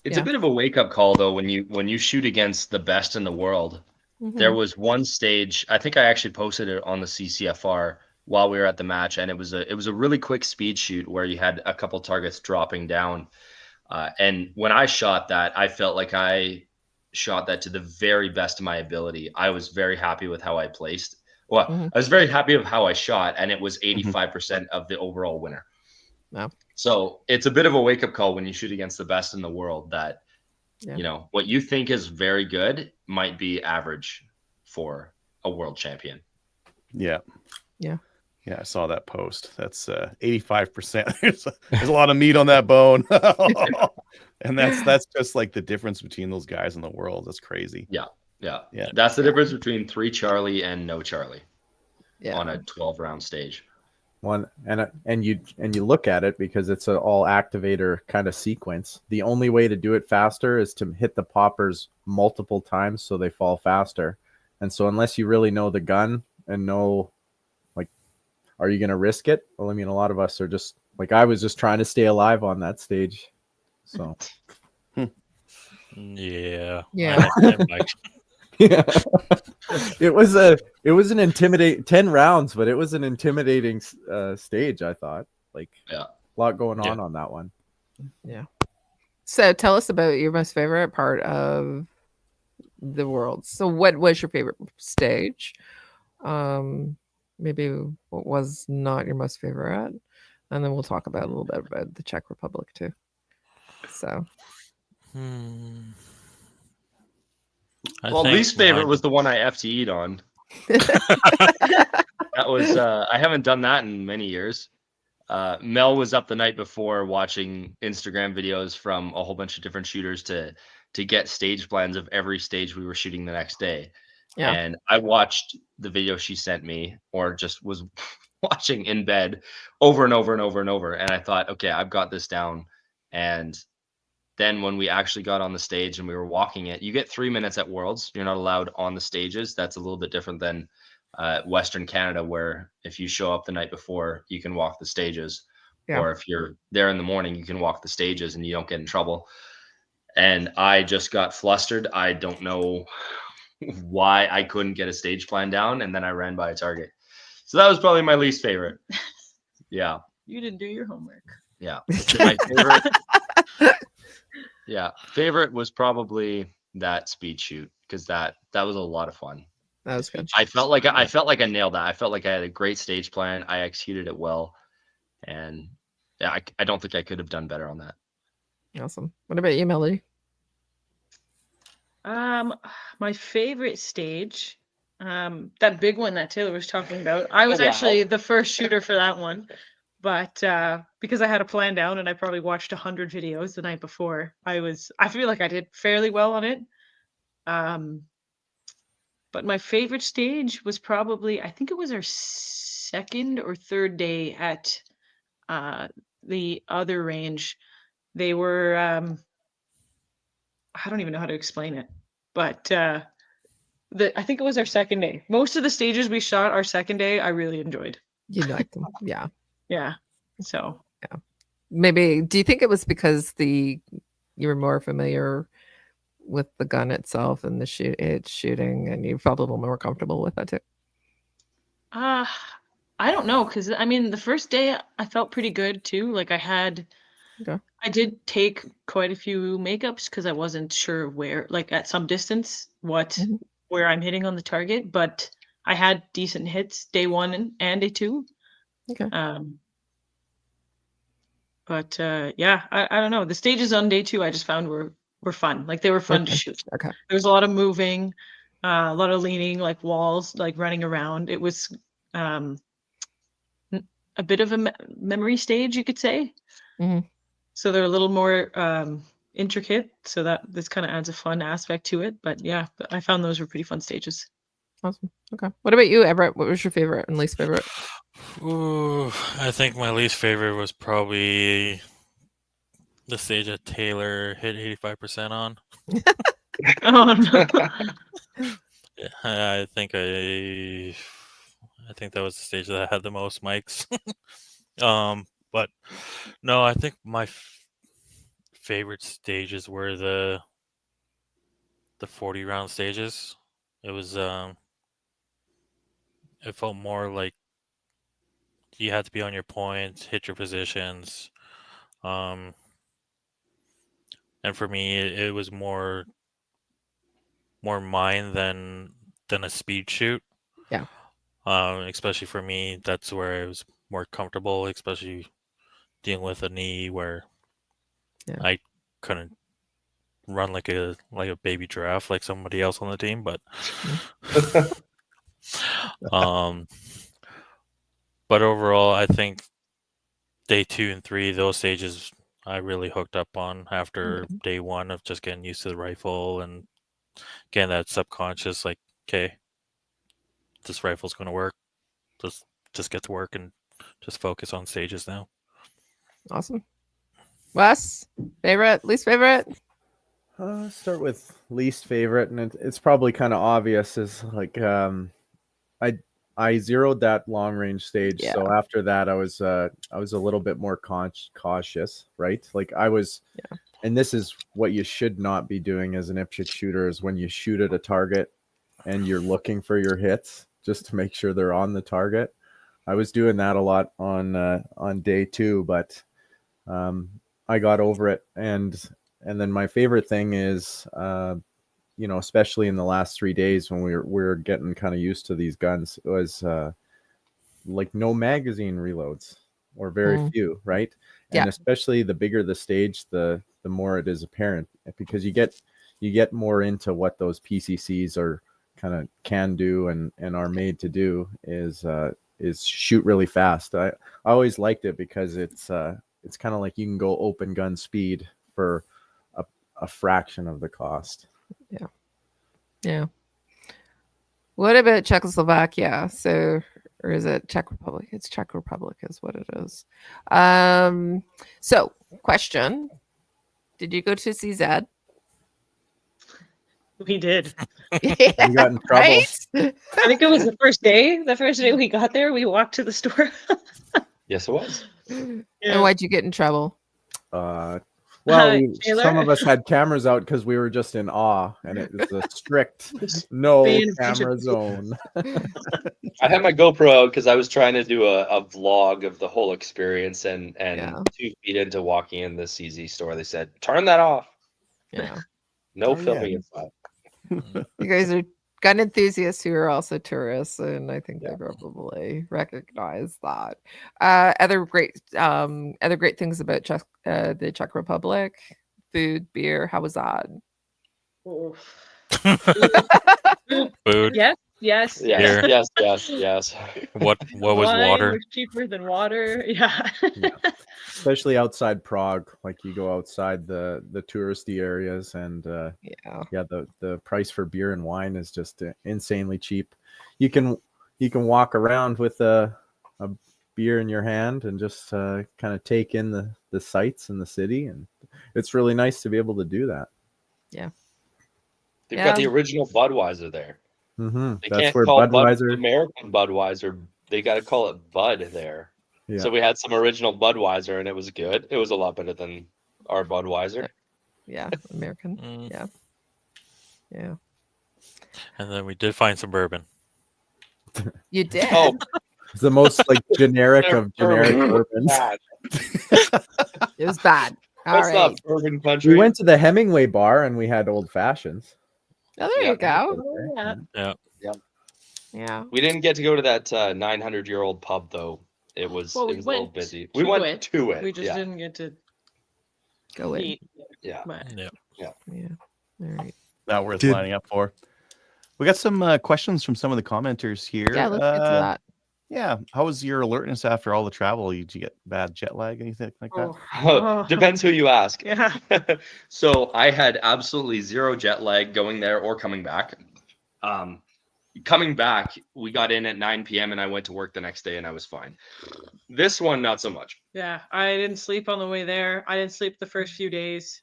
It's a bit of a wake-up call though when you shoot against the best in the world. There was one stage, I think I actually posted it on the CCFR while we were at the match, and it was a really quick speed shoot where you had a couple targets dropping down. And when I shot that, I felt like I shot that to the very best of my ability. I was very happy with how I placed. Well, I was very happy with how I shot, and it was 85% of the overall winner. Wow. So it's a bit of a wake-up call when you shoot against the best in the world that, you know, what you think is very good might be average for a world champion. Yeah. Yeah. Yeah, I saw that post. That's 85%. There's a lot of meat on that bone. And that's just like the difference between those guys in the world. That's crazy. Yeah. That's the difference between 3 Charlie and no Charlie on a 12-round stage. One and you look at it because it's an all activator kind of sequence. The only way to do it faster is to hit the poppers multiple times so they fall faster. And so unless you really know the gun and know, like, are you going to risk it? Well, I mean, a lot of us are just like, I was just trying to stay alive on that stage. So yeah. Yeah. It was an intimidating 10 rounds, but it was an intimidating stage. I thought, like, a lot going on that one. Yeah. So tell us about your most favorite part of the world. So what was your favorite stage? Maybe what was not your most favorite, and then we'll talk about a little bit about the Czech Republic too. So. Well, least favorite was the one I FTE'd on. That was I haven't done that in many years. Mel was up the night before watching Instagram videos from a whole bunch of different shooters to get stage plans of every stage we were shooting the next day. Yeah. And I watched the video she sent me, or just was watching in bed over and over and over and over. And I thought, okay, I've got this down. And then when we actually got on the stage and we were walking it, you get 3 minutes at Worlds. You're not allowed on the stages. That's a little bit different than Western Canada, where if you show up the night before, you can walk the stages. Yeah. Or if you're there in the morning, you can walk the stages and you don't get in trouble. And I just got flustered. I don't know why I couldn't get a stage plan down. And then I ran by a target. So that was probably my least favorite. Yeah. You didn't do your homework. Yeah. My favorite. Yeah, favorite was probably that speed shoot, because that was a lot of fun. That was good. I felt like I nailed that. I felt like I had a great stage plan. I executed it well, and yeah, I don't think I could have done better on that. Awesome. What about you, Melody? My favorite stage, that big one that Taylor was talking about. I was actually the first shooter for that one. But because I had a plan down and I probably watched 100 videos the night before, I feel like I did fairly well on it. But my favorite stage was probably, I think it was our second or third day at the other range. They were, I don't even know how to explain it, but I think it was our second day. Most of the stages we shot our second day, I really enjoyed. You liked them, yeah. Yeah. So yeah, maybe. Do you think it was because you were more familiar with the gun itself and the shooting, and you felt a little more comfortable with that too? I don't know, because I mean, the first day I felt pretty good too. Like I did take quite a few makeups because I wasn't sure where, like at some distance, where I'm hitting on the target, but I had decent hits day one and day two. Okay. But yeah, I don't know. The stages on day two I just found were were fun. Like they were fun to shoot. Okay. There was a lot of moving, a lot of leaning, like walls, like running around. It was a bit of a memory stage, you could say. Mhm. So they're a little more intricate. So that this kind of adds a fun aspect to it. But yeah, I found those were pretty fun stages. Awesome. Okay. What about you, Everett? What was your favorite and least favorite? Ooh, I think my least favorite was probably the stage that Taylor hit 85% on. Oh no. Yeah, I think that was the stage that had the most mics. But no, I think my favorite stages were the 40 round stages. It was it felt more like you had to be on your points, hit your positions. And for me, it was more mine than a speed shoot. Yeah. Especially for me, that's where I was more comfortable, especially dealing with a knee where I couldn't run like a baby giraffe like somebody else on the team, but but overall, I think day 2 and 3, those stages I really hooked up on after day 1 of just getting used to the rifle and getting that subconscious, like, okay, this rifle's going to work. Just get to work and just focus on stages now. Awesome. Wes, favorite, least favorite? Start with least favorite, and it's probably kind of obvious. Is like I zeroed that long range stage, so after that I was a little bit more cautious, right? Like I was, and this is what you should not be doing as an IPSC shooter is when you shoot at a target and you're looking for your hits just to make sure they're on the target. I was doing that a lot on day 2, but I got over it, and then my favorite thing is, especially in the last 3 days when we're getting kind of used to these guns, it was like no magazine reloads or very few, right? And especially the bigger the stage, the more it is apparent, because you get more into what those PCCs are kind of can do and are made to do is shoot really fast. I always liked it because it's kind of like you can go open gun speed for a fraction of the cost. Yeah. What about Czechoslovakia? So, or is it Czech Republic? It's Czech Republic is what it is. So question, did you go to CZ? We did. You got in trouble. Right? I think it was the first day. The first day we got there, we walked to the store. Yes, it was. And why'd you get in trouble? Well, some of us had cameras out because we were just in awe, and it was a strict no camera zone. I had my GoPro out because I was trying to do a vlog of the whole experience, and 2 feet into walking in the CZ store, they said, "Turn that off." Yeah. No filming inside. You guys are gun enthusiasts who are also tourists, and I think they probably recognize that. Other great things about the Czech Republic: food, beer. How was that? Food. Yes. What was Wine water? was cheaper than water. Yeah. Especially outside Prague, like you go outside the touristy areas, and the price for beer and wine is just insanely cheap. You can walk around with a beer in your hand and just kind of take in the sights in the city, and it's really nice to be able to do that. Yeah. They've got the original Budweiser there. Mm-hmm. They That's can't where call Budweiser, American Budweiser. They got to call it Bud there. Yeah. So we had some original Budweiser, and it was good. It was a lot better than our Budweiser. Yeah, American. Yeah. And then we did find some bourbon. You did. Oh, it's the most like generic of generic bourbons. It was bad. That's not bourbon country. We went to the Hemingway bar and we had old fashions. Oh, there you go. Yeah. We didn't get to go to that 900-year-old pub though. It was a little busy. We went to it. We just didn't get to go in. eat. Yeah. But Yeah. All right. Not worth lining up for. We got some questions from some of the commenters here. Yeah, let's get to that. Yeah. How was your alertness after all the travel? Did you get bad jet lag, anything like that? Depends who you ask. Yeah. So I had absolutely zero jet lag going there or coming back. Coming back, we got in at 9 p.m. and I went to work the next day and I was fine. This one, not so much. Yeah, I didn't sleep on the way there. I didn't sleep the first few days.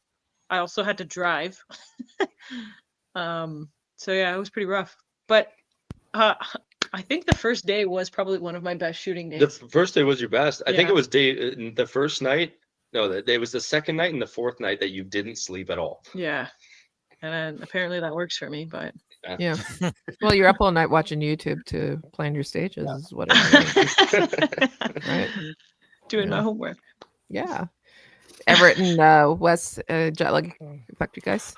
I also had to drive. So yeah, it was pretty rough. But I think the first day was probably one of my best shooting days. The first day was your best. I think it was the first night. No, it was the second night and the fourth night that you didn't sleep at all. Yeah. And then apparently that works for me, but yeah. Well, you're up all night watching YouTube to plan your stages is what it is. Right? Doing my homework. Yeah. Everett and Wes, jet lag affect you guys?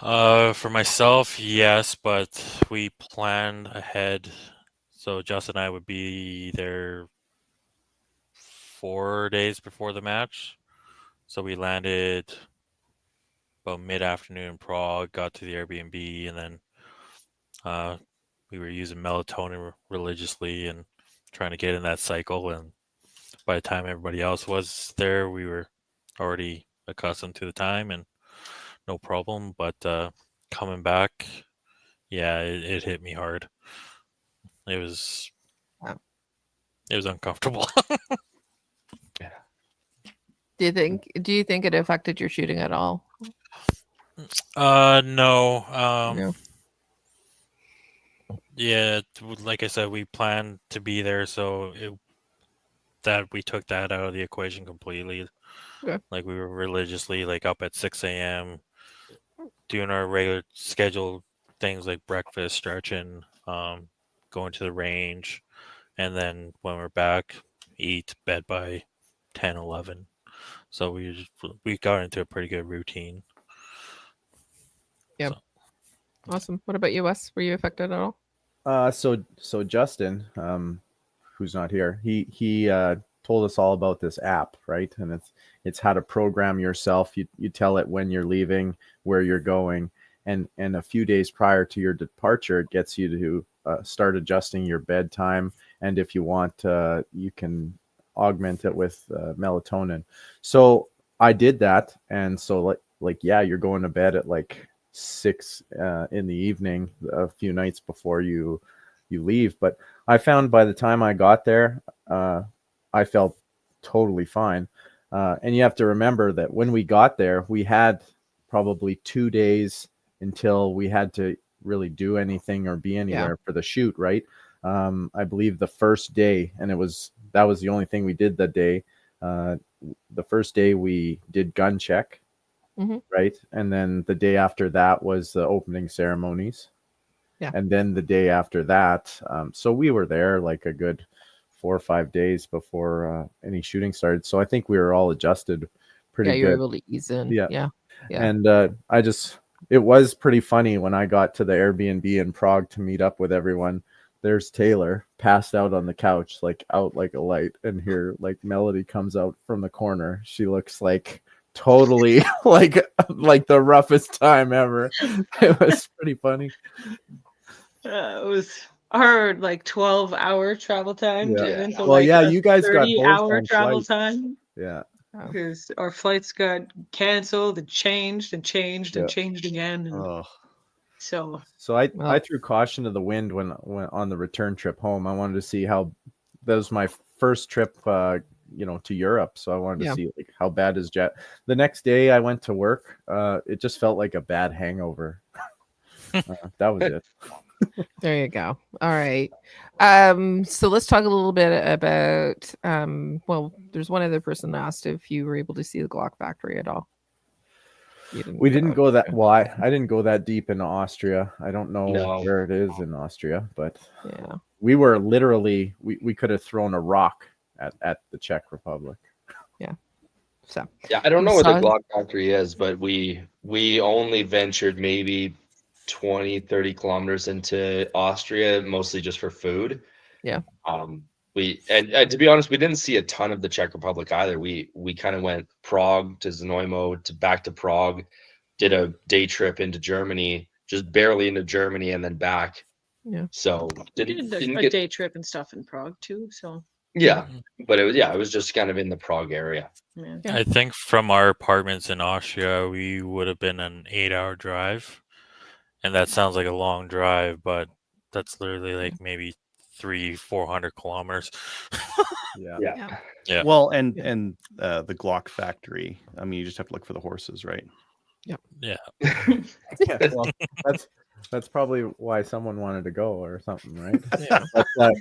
For myself, yes, but we planned ahead. So Justin and I would be there 4 days before the match. So we landed about mid-afternoon in Prague, got to the Airbnb, and then we were using melatonin religiously and trying to get in that cycle. And by the time everybody else was there, we were already accustomed to the time and no problem. But coming back, yeah, it hit me hard. It was uncomfortable. Do you think it affected your shooting at all? No. Yeah, like I said, we planned to be there, so we took that out of the equation completely. Okay. Like we were religiously up at 6 a.m. doing our regular scheduled things like breakfast, stretching, going to the range, and then when we're back, eat, bed by 10, 11. So we got into a pretty good routine. Yeah. So. Awesome. What about you, Wes? Were you affected at all? So Justin, who's not here, he told us all about this app, right? And it's how to program yourself. You tell it when you're leaving, where you're going, and a few days prior to your departure, it gets you to start adjusting your bedtime. And if you want, you can augment it with melatonin. So I did that, and so yeah, you're going to bed at 6 in the evening a few nights before you leave. But I found by the time I got there, I felt totally fine. And you have to remember that when we got there, we had probably 2 days until we had to really do anything or be anywhere for the shoot, right? I believe the first day, and that was the only thing we did that day. The first day we did gun check. Mm-hmm. Right. And then the day after that was the opening ceremonies. Yeah. And then the day after that. So we were there a good 4 or 5 days before any shooting started. So I think we were all adjusted pretty good. Yeah, you were able to ease in. Yeah. And it was pretty funny when I got to the Airbnb in Prague to meet up with everyone. There's Taylor passed out on the couch, out like a light. And here, Melody comes out from the corner. She looks totally like the roughest time ever. It was pretty funny. It was our 12-hour travel time. Yeah. Well, you guys got 30-hour travel time. Yeah. Because our flights got canceled and changed and changed and changed again. And So I threw caution to the wind when on the return trip home. I wanted to see how that was my first trip to Europe. So I wanted to see how bad is jet. The next day I went to work. It just felt like a bad hangover. That was it. There you go. All right. So let's talk a little bit about, there's one other person asked if you were able to see the Glock factory at all. We didn't go that I didn't go that deep into Austria. I don't know where it is in Austria, but we were literally, we could have thrown a rock at the Czech Republic. Yeah. So I don't know where the Glock factory is, but we only ventured maybe 20, 30 kilometers into Austria, mostly just for food. Yeah. And to be honest, we didn't see a ton of the Czech Republic either. We kind of went Prague to Znojmo back to Prague, did a day trip into Germany, just barely into Germany and then back. Yeah. So did a day trip and stuff in Prague too. So yeah, but it was just kind of in the Prague area. yeah. I think from our apartments in Austria, we would have been an 8-hour drive. And that sounds like a long drive, but that's literally like maybe 300-400 kilometers. Yeah. Well, and the Glock factory. I mean, you just have to look for the horses, right? Yeah. Well, that's probably why someone wanted to go or something, right? Yeah. But,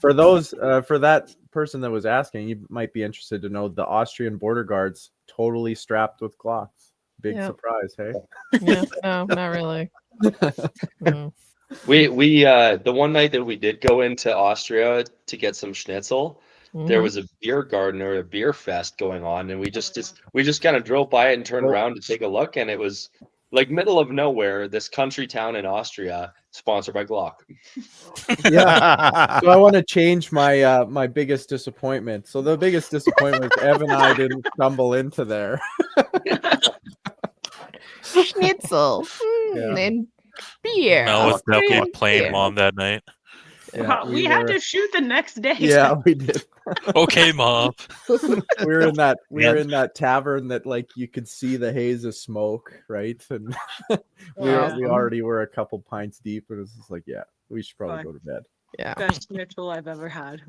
for those for that person that was asking, you might be interested to know the Austrian border guards totally strapped with Glocks. Big surprise, hey? Yeah, no, not really. No. We the one night that we did go into Austria to get some schnitzel, there was a beer garden or a beer fest going on, and we just kind of drove by it and turned around to take a look, and it was like middle of nowhere, this country town in Austria, sponsored by Glock. Yeah. So I want to change my my biggest disappointment. So the biggest disappointment was Ev and I didn't stumble into there. Schnitzel and beer. Mel was definitely playing beer. Mom that night. Yeah, we had to shoot the next day. Yeah, we did. Okay, Mom. we were in that tavern that like you could see the haze of smoke, right? And we already were a couple pints deep, and it was just like, yeah, we should probably go to bed. Yeah. Best schnitzel I've ever had.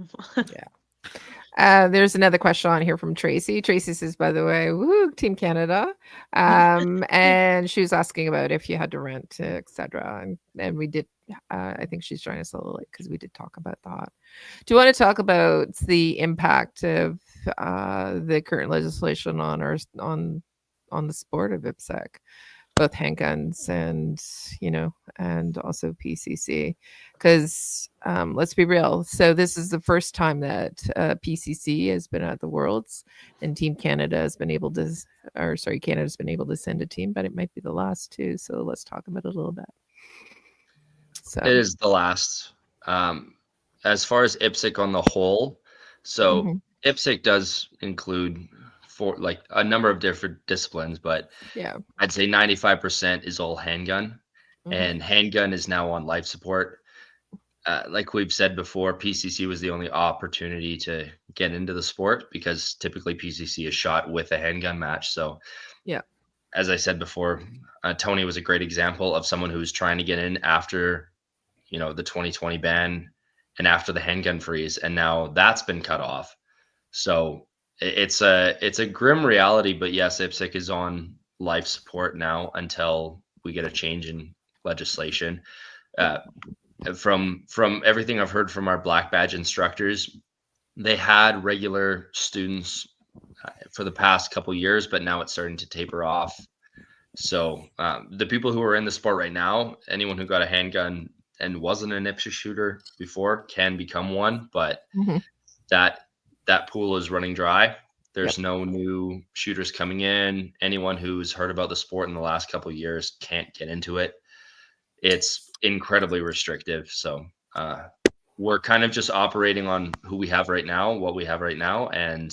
There's another question on here from Tracy. Tracy says, by the way, woo, Team Canada. And she was asking about if you had to rent, etc. And we did. I think she's joining us a little late because we did talk about that. Do you want to talk about the impact of the current legislation on the sport of IPSC, both handguns and also PCC? Because let's be real. So this is the first time that PCC has been at the Worlds, and Team Canada has been able to, Canada's been able to send a team, but it might be the last too. So let's talk about it a little bit. So it is the last. As far as IPSC on the whole, so IPSC does include a number of different disciplines, but I'd say 95% is all handgun, and handgun is now on life support. Like we've said before, PCC was the only opportunity to get into the sport because typically PCC is shot with a handgun match. So as I said before, Tony was a great example of someone who's trying to get in after the 2020 ban and after the handgun freeze, and now that's been cut off. So it's a grim reality, but yes, IPSC is on life support now until we get a change in legislation. From everything I've heard from our black badge instructors, they had regular students for the past couple years, but now it's starting to taper off. So the people who are in the sport right now, anyone who got a handgun and wasn't an IPSC shooter before can become one, but that pool is running dry. There's no new shooters coming in. Anyone who's heard about the sport in the last couple of years can't get into it. It's incredibly restrictive. So we're kind of just operating on who we have right now, what we have right now. And,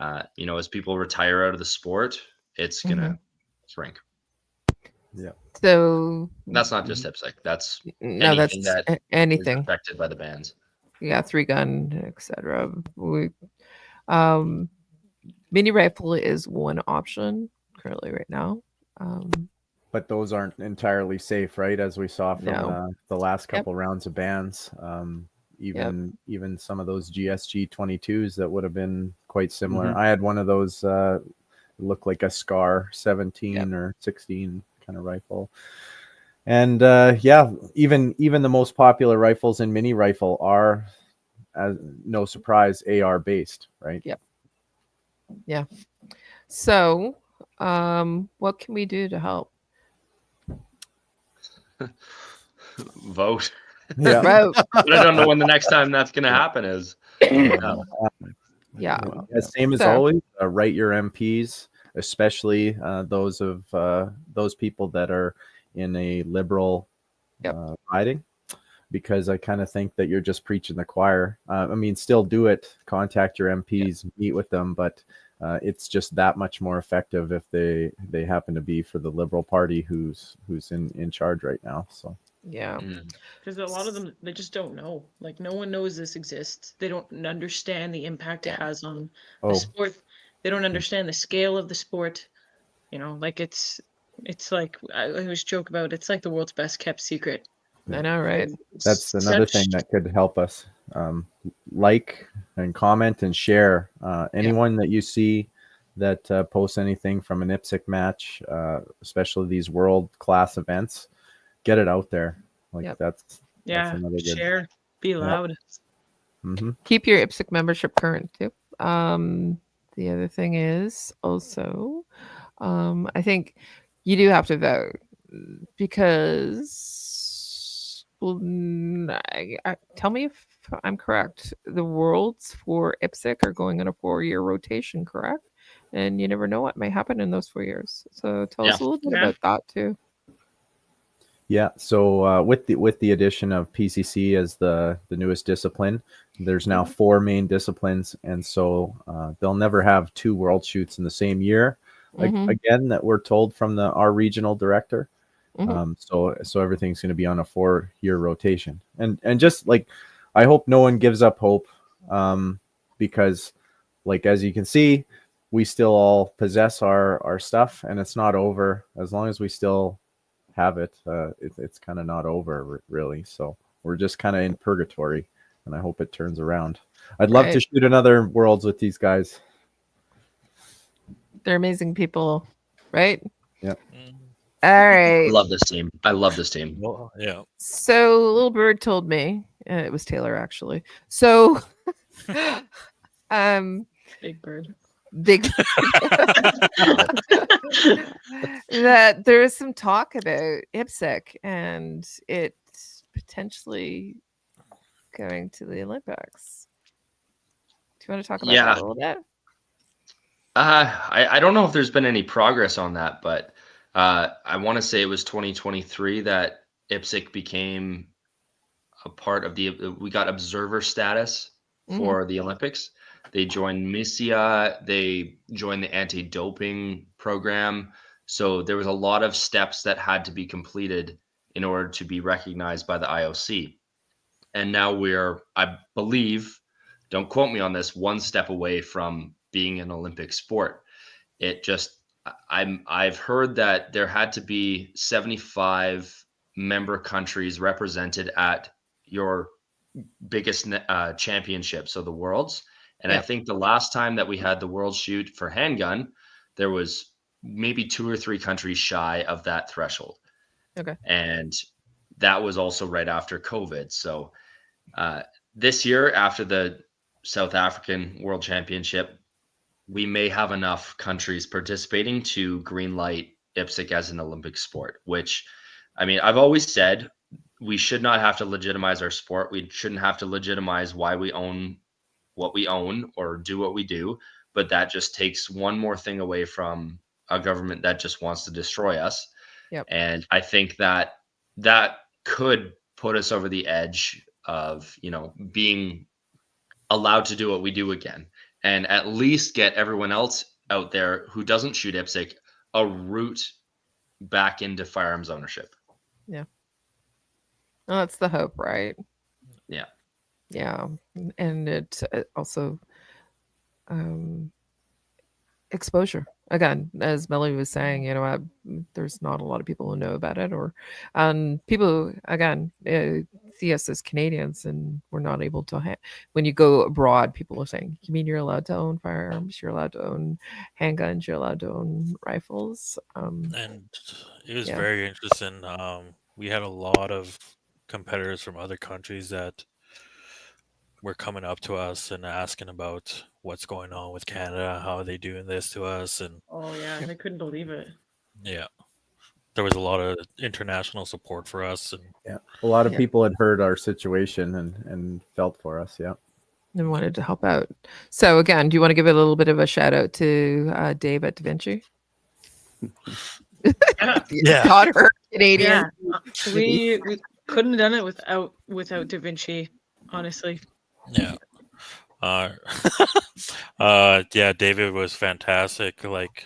as people retire out of the sport, it's going to shrink. Yeah. So that's not just IPSC. That's anything is affected by the bans. Yeah, 3-gun, etc. Mini rifle is one option currently right now. But those aren't entirely safe, right? As we saw from the last couple rounds of bans. Even some of those GSG 22s that would have been quite similar. I had one of those looked like a SCAR 17 or 16 kind of rifle. And even the most popular rifles in mini rifle are, no surprise, AR based, right? Yeah. So what can we do to help? Vote. Vote. But I don't know when the next time that's going to happen is. Same as always, write your MPs, especially those people that are in a liberal riding, because I kind of think that you're just preaching the choir. Still do it, contact your MPs, meet with them, but it's just that much more effective if they happen to be for the Liberal Party who's in charge right now. So Yeah. Because a lot of them, they just don't know. Like, no one knows this exists. They don't understand the impact it has on the sport. They don't understand the scale of the sport. You know, like it's like I always joke about. It's like the world's best kept secret. I know, right? that's another thing that could help us. Like and comment and share anyone that you see that posts anything from an IPSC match, especially these world-class events. Get it out there. Like that's another good. Share, be loud. Keep your IPSC membership current too. The other thing is also, I think you do have to vote because, well, tell me if I'm correct. The Worlds for IPSC are going on a 4-year rotation, correct? And you never know what may happen in those 4 years. So tell us a little bit about that too. Yeah. So with the addition of PCC as the newest discipline, there's now 4 main disciplines, and so they'll never have 2 world shoots in the same year. Again, that we're told from our regional director. So everything's going to be on a 4-year rotation, and just like I hope no one gives up hope, because like as you can see, we still all possess our stuff, and it's not over as long as we still have it. It's kind of not over really. So we're just kind of in purgatory, and I hope it turns around. I'd love to shoot another Worlds with these guys. They're amazing people, right? Yeah. All right. I love this team. Well, yeah. So Little Bird told me, it was Taylor actually. So, Big Bird. That there is some talk about IPSC and it potentially going to the Olympics. Do you want to talk about that a little bit? I don't know if there's been any progress on that, but I want to say it was 2023 that IPSC became a part of we got observer status for the Olympics. They joined MISIA, they joined the anti-doping program. So there was a lot of steps that had to be completed in order to be recognized by the IOC. And now we're, I believe, don't quote me on this, 1 step away from being an Olympic sport. It just, I've heard that there had to be 75 member countries represented at your biggest championship, so the Worlds. And I think the last time that we had the World Shoot for handgun, there was maybe 2 or 3 countries shy of that threshold. Okay. And that was also right after COVID. So this year, after the South African World Championship, we may have enough countries participating to greenlight IPSC as an Olympic sport, which, I mean, I've always said we should not have to legitimize our sport. We shouldn't have to legitimize why we own what we own or do what we do, but that just takes one more thing away from a government that just wants to destroy us. Yep. And I think that could put us over the edge of, being allowed to do what we do again, and at least get everyone else out there who doesn't shoot IPSC a route back into firearms ownership. Yeah. Well, that's the hope, right? Yeah. Yeah, and it also exposure. Again, as Melody was saying, there's not a lot of people who know about it, or people again see us as Canadians, and we're not able to. When you go abroad, people are saying, "You mean you're allowed to own firearms? You're allowed to own handguns? You're allowed to own rifles?" And it was very interesting. We had a lot of competitors from other countries that were coming up to us and asking about what's going on with Canada, how are they doing this to us, and I couldn't believe it. Yeah, there was a lot of international support for us, and a lot of people had heard our situation and felt for us. And wanted to help out. So again, do you want to give a little bit of a shout out to Dave at Da Vinci? Daughter Canadian. We couldn't have done it without Da Vinci, honestly. Yeah. Yeah, David was fantastic. Like,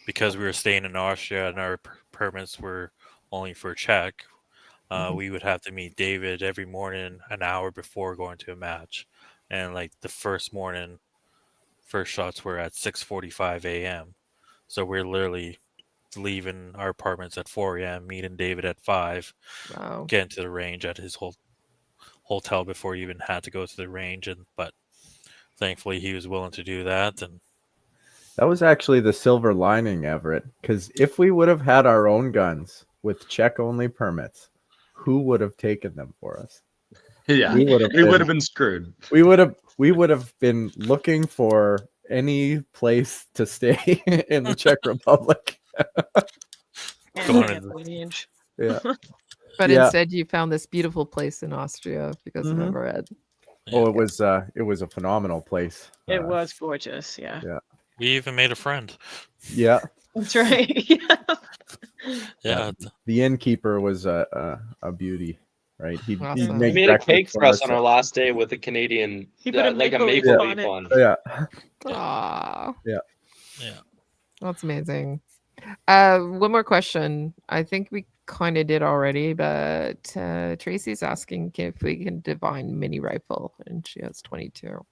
because we were staying in Austria and our permits were only for Czech, we would have to meet David every morning an hour before going to a match. And like the first shots were at 6:45 a.m. So we're literally leaving our apartments at 4 a.m., meeting David at 5, getting to the range at his hotel before he even had to go to the range. But thankfully he was willing to do that. And that was actually the silver lining, Everett, because if we would have had our own guns with Czech only permits, who would have taken them for us? Yeah, we would have been screwed. We would have been looking for any place to stay in the Czech Republic. Yeah. But instead you found this beautiful place in Austria because of Everett. Oh, it was a phenomenal place. It was gorgeous. Yeah. We even made a friend. Yeah. That's right. Yeah. The innkeeper was a beauty, right? He made a cake for us on our last day with a Canadian, like a maple leaf on. Yeah. Aww. Yeah. That's amazing. One more question. I think we kind of did already, but Tracy's asking if we can define mini rifle, and she has 22.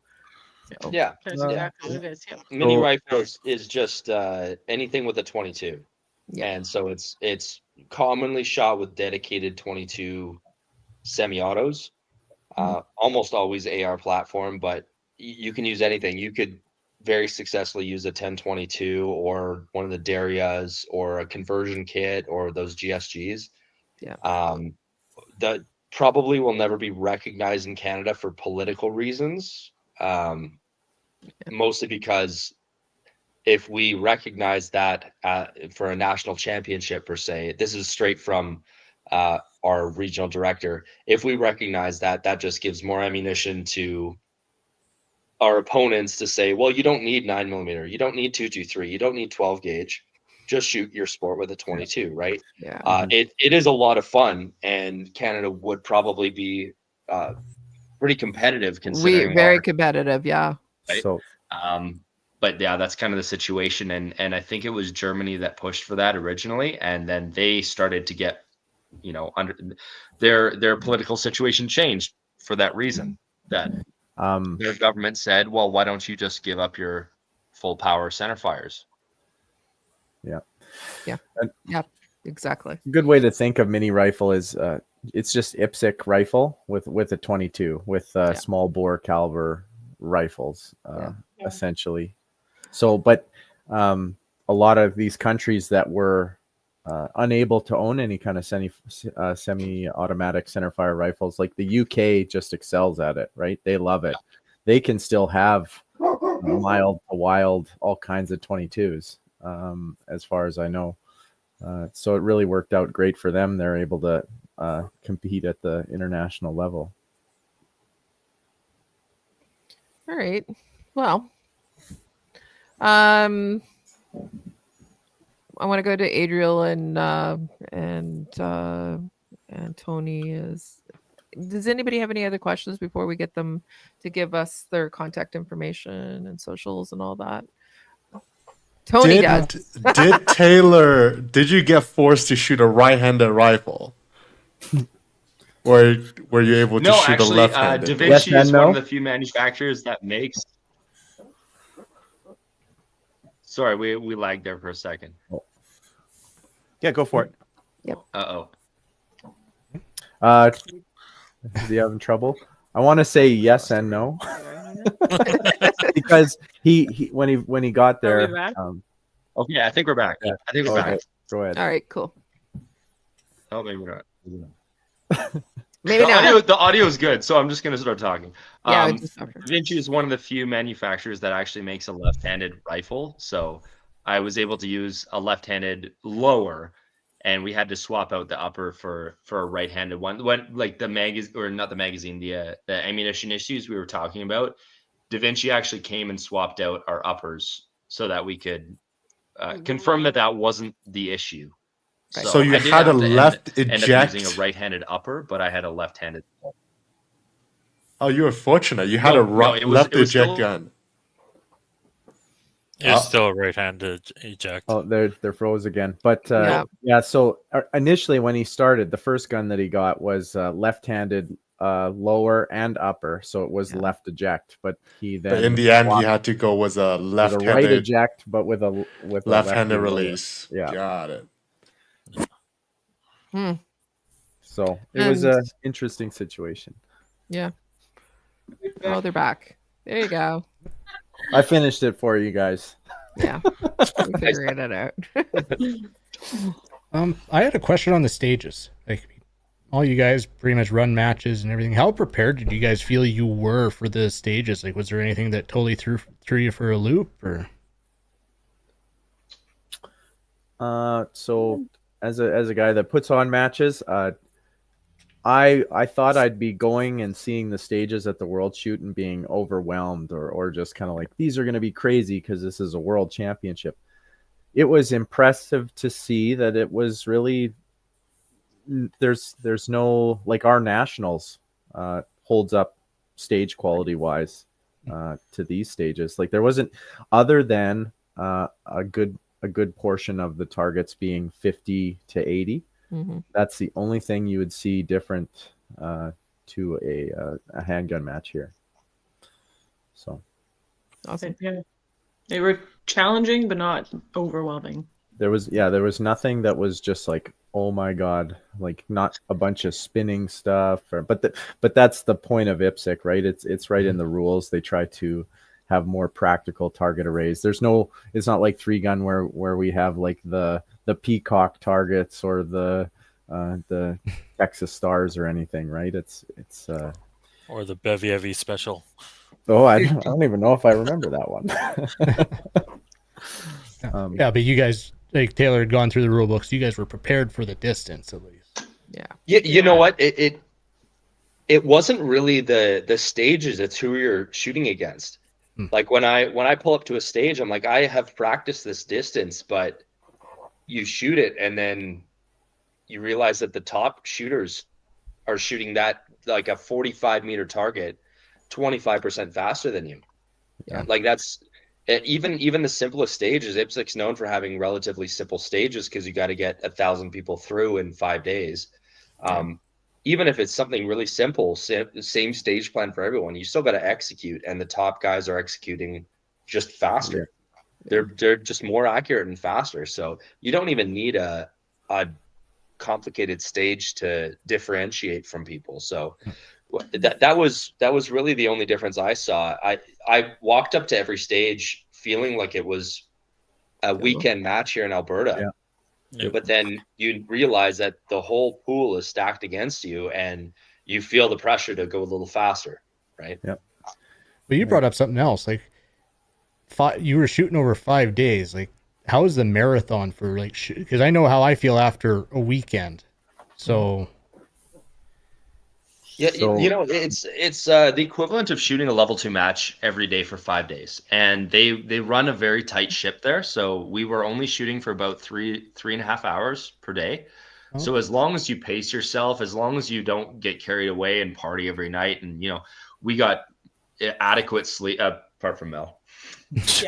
So. Yeah. That's exactly what it is. Yeah. Mini rifle is just anything with a 22. Yeah. And so it's commonly shot with dedicated 22 semi-autos, almost always AR platform, but you can use anything. You could very successfully use a 1022 or one of the Darias or a conversion kit or those GSGs. Yeah. That probably will never be recognized in Canada for political reasons. Mostly because if we recognize that for a national championship per se, this is straight from our regional director. If we recognize that, that just gives more ammunition to our opponents to say, well, you don't need 9mm, you don't need 223, you don't need 12 gauge. Just shoot your sport with a 22, right? Yeah. It is a lot of fun, and Canada would probably be pretty competitive considering very competitive, yeah. Right? So but yeah, that's kind of the situation, and I think it was Germany that pushed for that originally, and then they started to get, under their political situation changed for that reason, that their government said, well, why don't you just give up your full power centerfires? Yeah, exactly. A good way to think of mini rifle is it's just IPSC rifle with a 22 with small bore caliber rifles, essentially. So, but a lot of these countries that were unable to own any kind of semi-automatic centerfire rifles, like the UK, just excels at it, right? They love it. They can still have mild to wild, all kinds of 22s, as far as I know. So it really worked out great for them. They're able to compete at the international level. All right. Well, I want to go to Adriel and Tony. Does anybody have any other questions before we get them to give us their contact information and socials and all that? Tony did you get forced to shoot a right-handed rifle? Or were you able to shoot a left-handed? Da Vinci is one of the few manufacturers that makes. Sorry, we lagged there for a second. Yeah, go for it. Yep. Is he having trouble? I want to say yes and no. Because he when he got there. Okay, I think we're back. Yeah, I think we're back. Go ahead. All right, cool. Oh, maybe we're not. Maybe not. The audio is good, so I'm just going to start talking. Yeah, Da Vinci is one of the few manufacturers that actually makes a left-handed rifle. So I was able to use a left-handed lower, and we had to swap out the upper for a right-handed one. When like the the ammunition issues we were talking about, Da Vinci actually came and swapped out our uppers so that we could confirm that wasn't the issue. So you had a left eject. End up using a right-handed upper, but I had a left-handed. Oh, you were fortunate. You had No, a left it was eject still- gun. It's still a right-handed eject. Oh, they're froze again. But Yeah. So initially when he started, the first gun that he got was left-handed lower and upper, so it was left eject. But he then But in the end, he had to go with a with a right left-handed eject, but with a left-handed lefty release. lower. Yeah. Got it. So it was an And- interesting situation. Yeah. Oh, they're back. There you go. I finished it for you guys. Yeah. We figured it out. I had a question on the stages. Like, all you guys pretty much run matches and everything. How prepared did you guys feel you were for the stages? Like, was there anything that totally threw you for a loop, or? So as a guy that puts on matches, I thought I'd be going and seeing the stages at the World Shoot and being overwhelmed or just kind of like, these are going to be crazy because this is a World Championship. It was impressive to see that it was really there's no, like, our nationals holds up stage quality wise to these stages. Like, there wasn't, other than a good portion of the targets being 50 to 80. Mm-hmm. That's the only thing you would see different to a handgun match here. So Awesome. Yeah. They were challenging, but not overwhelming. there was nothing that was just like, oh my god, like, not a bunch of spinning stuff. But that's the point of IPSC, right? It's right in the rules. They try to have more practical target arrays. It's not like 3-gun where we have like the peacock targets or the Texas Stars or anything, right? It's Or the Bevy special. oh, I don't even know if I remember that one. Yeah, but you guys, like, Taylor had gone through the rule books. You guys were prepared for the distance, at least. Yeah. You know what? It wasn't really the stages, it's who you're shooting against. Like, when I pull up to a stage, I'm like, I have practiced this distance, but you shoot it and then you realize that the top shooters are shooting that, like, a 45-meter target 25% faster than you. Yeah. Like, that's even the simplest stages. IPSC's known for having relatively simple stages because you got to get 1,000 people through in 5 days. Even if it's something really simple, same stage plan for everyone, you still got to execute, and the top guys are executing just faster. They're just more accurate and faster. So you don't even need a complicated stage to differentiate from people. So that was really the only difference I saw. I walked up to every stage feeling like it was a weekend match here in Alberta. Yeah. But then you realize that the whole pool is stacked against you, and you feel the pressure to go a little faster, right? Yep. But you brought up something else. Like, you were shooting over 5 days. Like, how is the marathon for, like, because I know how I feel after a weekend. So Yeah, you know, it's the equivalent of shooting a level 2 match every day for 5 days, and they run a very tight ship there. So we were only shooting for about three and a half hours per day. Oh. So as long as you pace yourself, as long as you don't get carried away and party every night, and we got adequate sleep. Apart from Mel,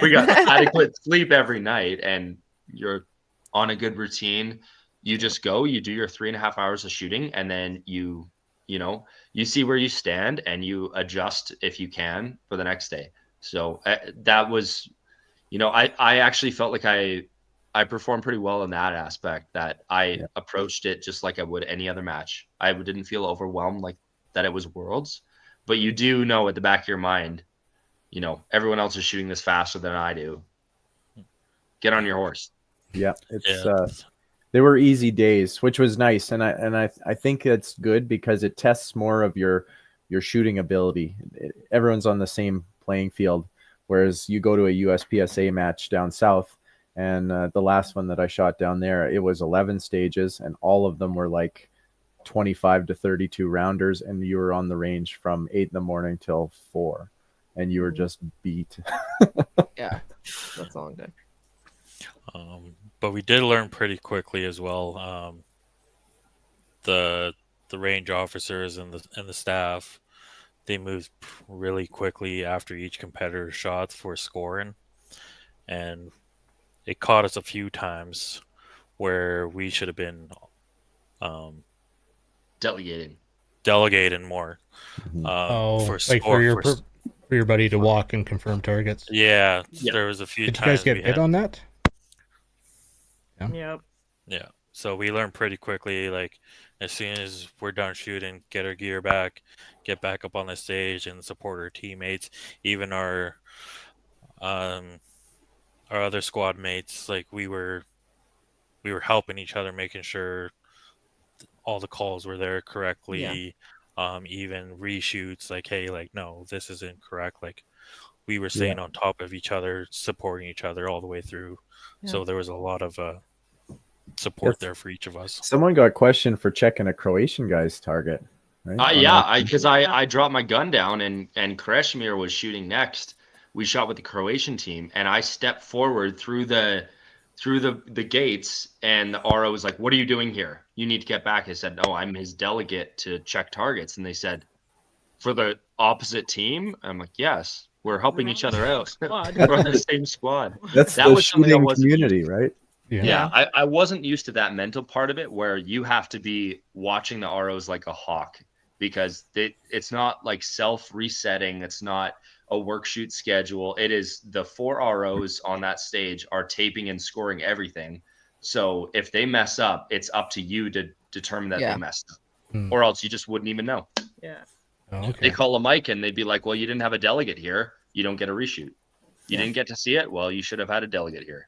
we got adequate sleep every night, and you're on a good routine. You just go, you do your 3.5 hours of shooting, and then you see where you stand and you adjust if you can for the next day. So that was, I actually felt like I performed pretty well in that aspect, that I approached it just like I would any other match. I didn't feel overwhelmed like that it was Worlds, but you do know at the back of your mind, everyone else is shooting this faster than I do. Get on your horse. Yeah, they were easy days, which was nice, and I think it's good because it tests more of your shooting ability. Everyone's on the same playing field, whereas you go to a USPSA match down south, and the last one that I shot down there, it was 11 stages, and all of them were like 25 to 32 rounders, and you were on the range from 8 in the morning till 4, and you were just beat. Yeah, that's a long day. But we did learn pretty quickly as well. The range officers and the staff, they moved really quickly after each competitor's shots for scoring, and it caught us a few times where we should have been delegating more. For your buddy to walk and confirm targets. Yeah, there was a few Did times. you guys get bid on that? Yep. Yeah. So we learned pretty quickly, like as soon as we're done shooting, get our gear back, get back up on the stage and support our teammates, even our other squad mates. Like we were helping each other, making sure all the calls were there correctly. Even reshoots, like, hey, like, no, this isn't correct. Like we were staying on top of each other, supporting each other all the way through. So there was a lot of support there for each of us. Someone got questioned for checking a Croatian guy's target, right? Because I dropped my gun down and Krešimir was shooting next. We shot with the Croatian team, and I stepped forward through the gates, and the RO was like, "What are you doing here? You need to get back." I said, "No, I'm his delegate to check targets." And they said, "For the opposite team?" I'm like, "Yes, we're helping each other out. We're on the same squad." That was shooting community, right? Yeah, I wasn't used to that mental part of it where you have to be watching the ROs like a hawk, because it's not like self-resetting. It's not a work shoot schedule. It is the 4 ROs on that stage are taping and scoring everything. So if they mess up, it's up to you to determine that they messed up, or else you just wouldn't even know. Yeah. Oh, okay. They call a mic and they'd be like, "Well, you didn't have a delegate here. You don't get a reshoot. You didn't get to see it. Well, you should have had a delegate here."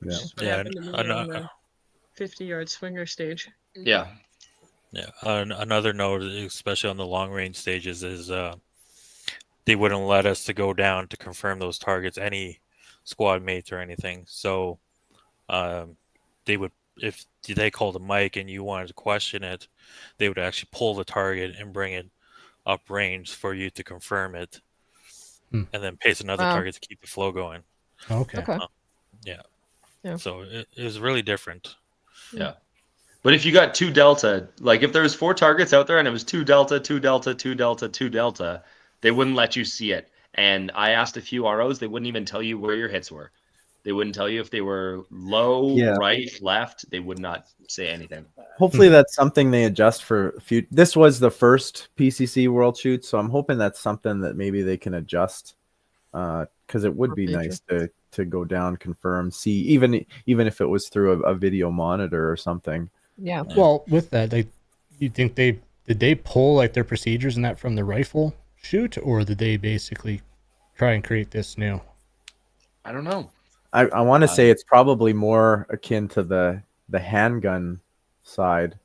On the 50-yard swinger stage. Yeah. Another note, especially on the long range stages, is they wouldn't let us to go down to confirm those targets, any squad mates or anything. So they would, if they called a mic and you wanted to question it, they would actually pull the target and bring it up range for you to confirm it, and then paste another target to keep the flow going. Okay. Yeah. So it was really different. Yeah. But if you got 2 delta, like if there was 4 targets out there and it was 2 delta, 2 delta, 2 delta, 2 delta, they wouldn't let you see it. And I asked a few ROs, they wouldn't even tell you where your hits were. They wouldn't tell you if they were low, right, left. They would not say anything. Hopefully that's something they adjust for future. This was the first PCC World Shoot, so I'm hoping that's something that maybe they can adjust, because it would be nice to go down, confirm, see, even if it was through a video monitor or something. Yeah. Well, with that, you think did they pull like their procedures and that from the rifle shoot, or did they basically try and create this new? I don't know. I want to say it's probably more akin to the handgun side,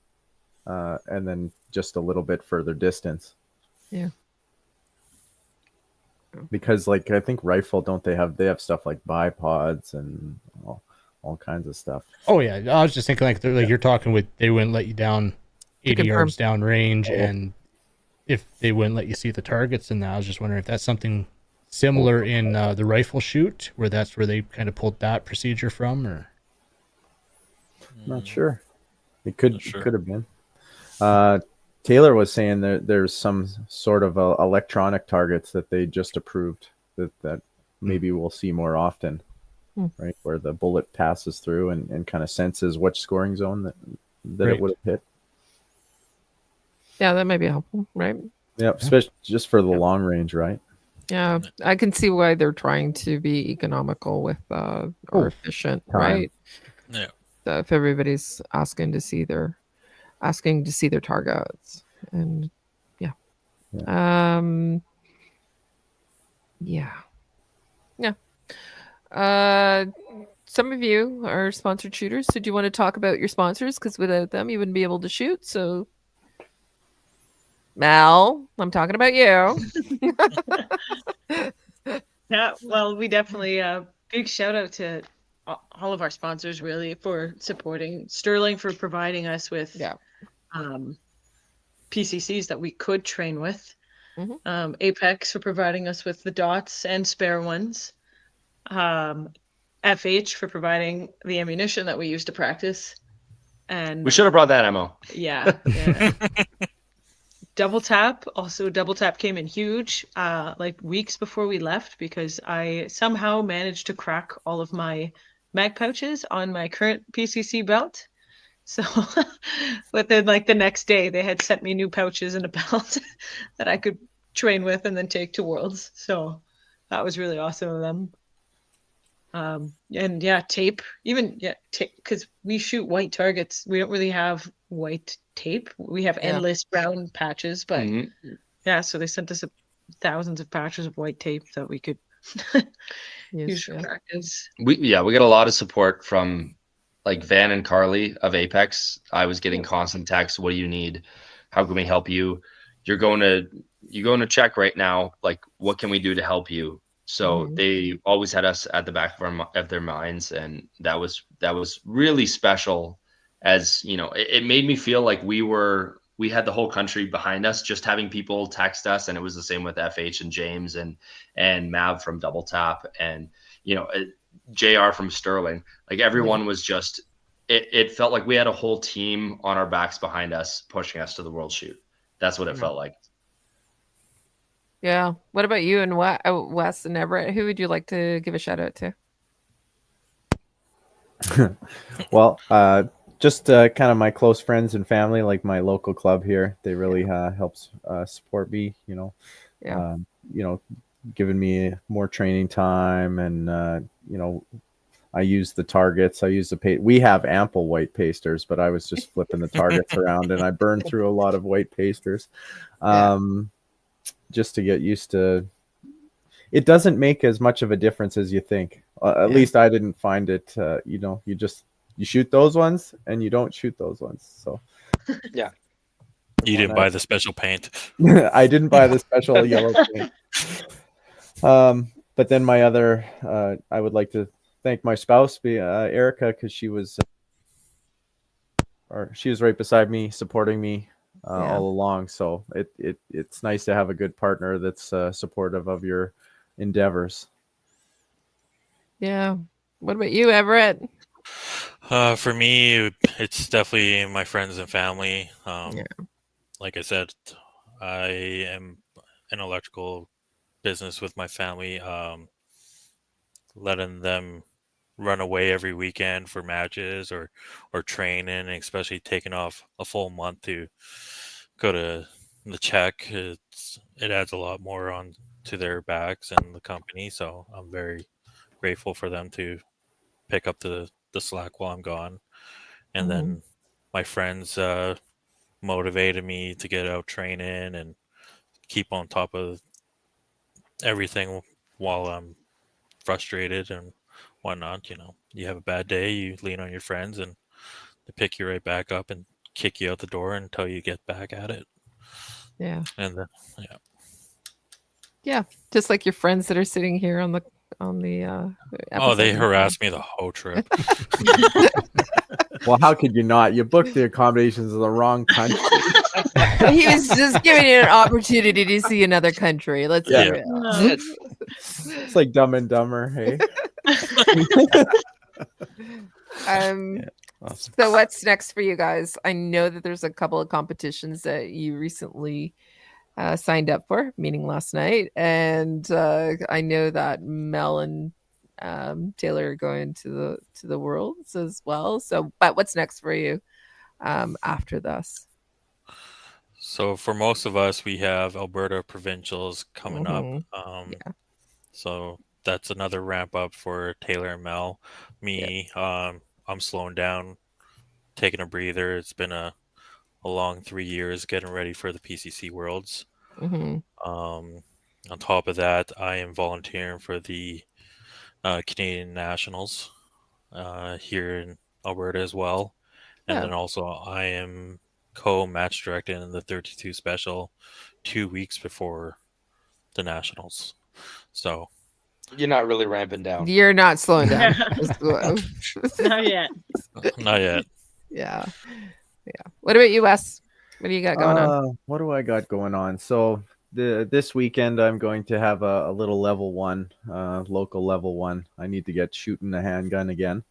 and then just a little bit further distance. Yeah. Because like I think rifle, don't they have stuff like bipods and all kinds of stuff. Oh yeah, I was just thinking like you're talking with, they wouldn't let you down 80 yards down range, and if they wouldn't let you see the targets, and I was just wondering if that's something similar in the rifle shoot, where that's where they kind of pulled that procedure from, or not sure. It could have been. Taylor was saying that there's some sort of electronic targets that they just approved that maybe we'll see more often, right? Where the bullet passes through and kind of senses which scoring zone that it would have hit. Yeah, that might be helpful, right? Yeah, especially just for the long range, right? Yeah, I can see why they're trying to be economical with or efficient, right? Yeah. So if everybody's asking to see their targets, and some of you are sponsored shooters, so do you want to talk about your sponsors? Because without them, you wouldn't be able to shoot. So, Mel, I'm talking about you. Yeah, well, we definitely big shout out to all of our sponsors, really, for supporting. Sterling for providing us with PCCs that we could train with. Apex for providing us with the dots and spare ones. FH for providing the ammunition that we use to practice. And we should have brought that ammo. Yeah. double tap. Also, double tap came in huge, like weeks before we left, because I somehow managed to crack all of my mag pouches on my current PCC belt. So within like the next day, they had sent me new pouches and a belt that I could train with and then take to Worlds. So that was really awesome of them. And yeah, tape, tape, because we shoot white targets. We don't really have white tape. We have endless brown patches, but yeah, so they sent us thousands of patches of white tape that we could use for practice. We got a lot of support from like Van and Carly of Apex. I was getting constant texts. What do you need? How can we help you? You're going to Czech right now. Like, what can we do to help you? So they always had us at the back of their minds, and that was really special. As you know, it made me feel like we had the whole country behind us, just having people text us, and it was the same with FH and James and Mav from Double Tap, and JR from Sterling. Like everyone was just, it felt like we had a whole team on our backs behind us, pushing us to the World Shoot. That's what it felt like. Yeah. What about you and Wes and Everett? Who would you like to give a shout out to? Well, just kind of my close friends and family, like my local club here. They really helps support me, giving me more training time, and I use the targets. I use the we have ample white pasters, but I was just flipping the targets around, and I burned through a lot of white pasters. Just to get used to. It doesn't make as much of a difference as you think. At least I didn't find it. You shoot those ones and you don't shoot those ones. So yeah, you didn't buy the special paint. I didn't buy the special yellow paint. But then my other, I would like to thank my spouse, Erica, because she was right beside me, supporting me all along. So it's nice to have a good partner that's supportive of your endeavors. Yeah. What about you, Everett? For me, it's definitely my friends and family. Like I said, I am in electrical business with my family, letting them run away every weekend for matches or training, especially taking off a full month to go to the Czech. It adds a lot more on to their backs and the company. So I'm very grateful for them to pick up the slack while I'm gone. And then my friends motivated me to get out training and keep on top of everything while I'm frustrated and whatnot. You have a bad day, you lean on your friends, and they pick you right back up and kick you out the door until you get back at it. Yeah. And yeah, just like your friends that are sitting here on the they harassed me the whole trip. Well, how could you not? You booked the accommodations in the wrong country. He was just giving you an opportunity to see another country. Let's do it. It's like Dumb and Dumber, hey. Awesome. So what's next for you guys? I know that there's a couple of competitions that you recently signed up for, meaning last night, and I know that Mel and Taylor are going to the Worlds as well. So, but what's next for you after this? So for most of us, we have Alberta provincials coming up. So that's another ramp up for Taylor and Mel. Me, I'm slowing down, taking a breather. It's been a long 3 years getting ready for the PCC Worlds. On top of that, I am volunteering for the Canadian Nationals here in Alberta as well. And then also I am co-match directing in the 32 special 2 weeks before the Nationals. So you're not really ramping down. You're not slowing down. Not yet. Not yet. Yeah. What about you, Wes? What do you got going on? What do I got going on? So this weekend I'm going to have a little level 1, local level 1. I need to get shooting the handgun again.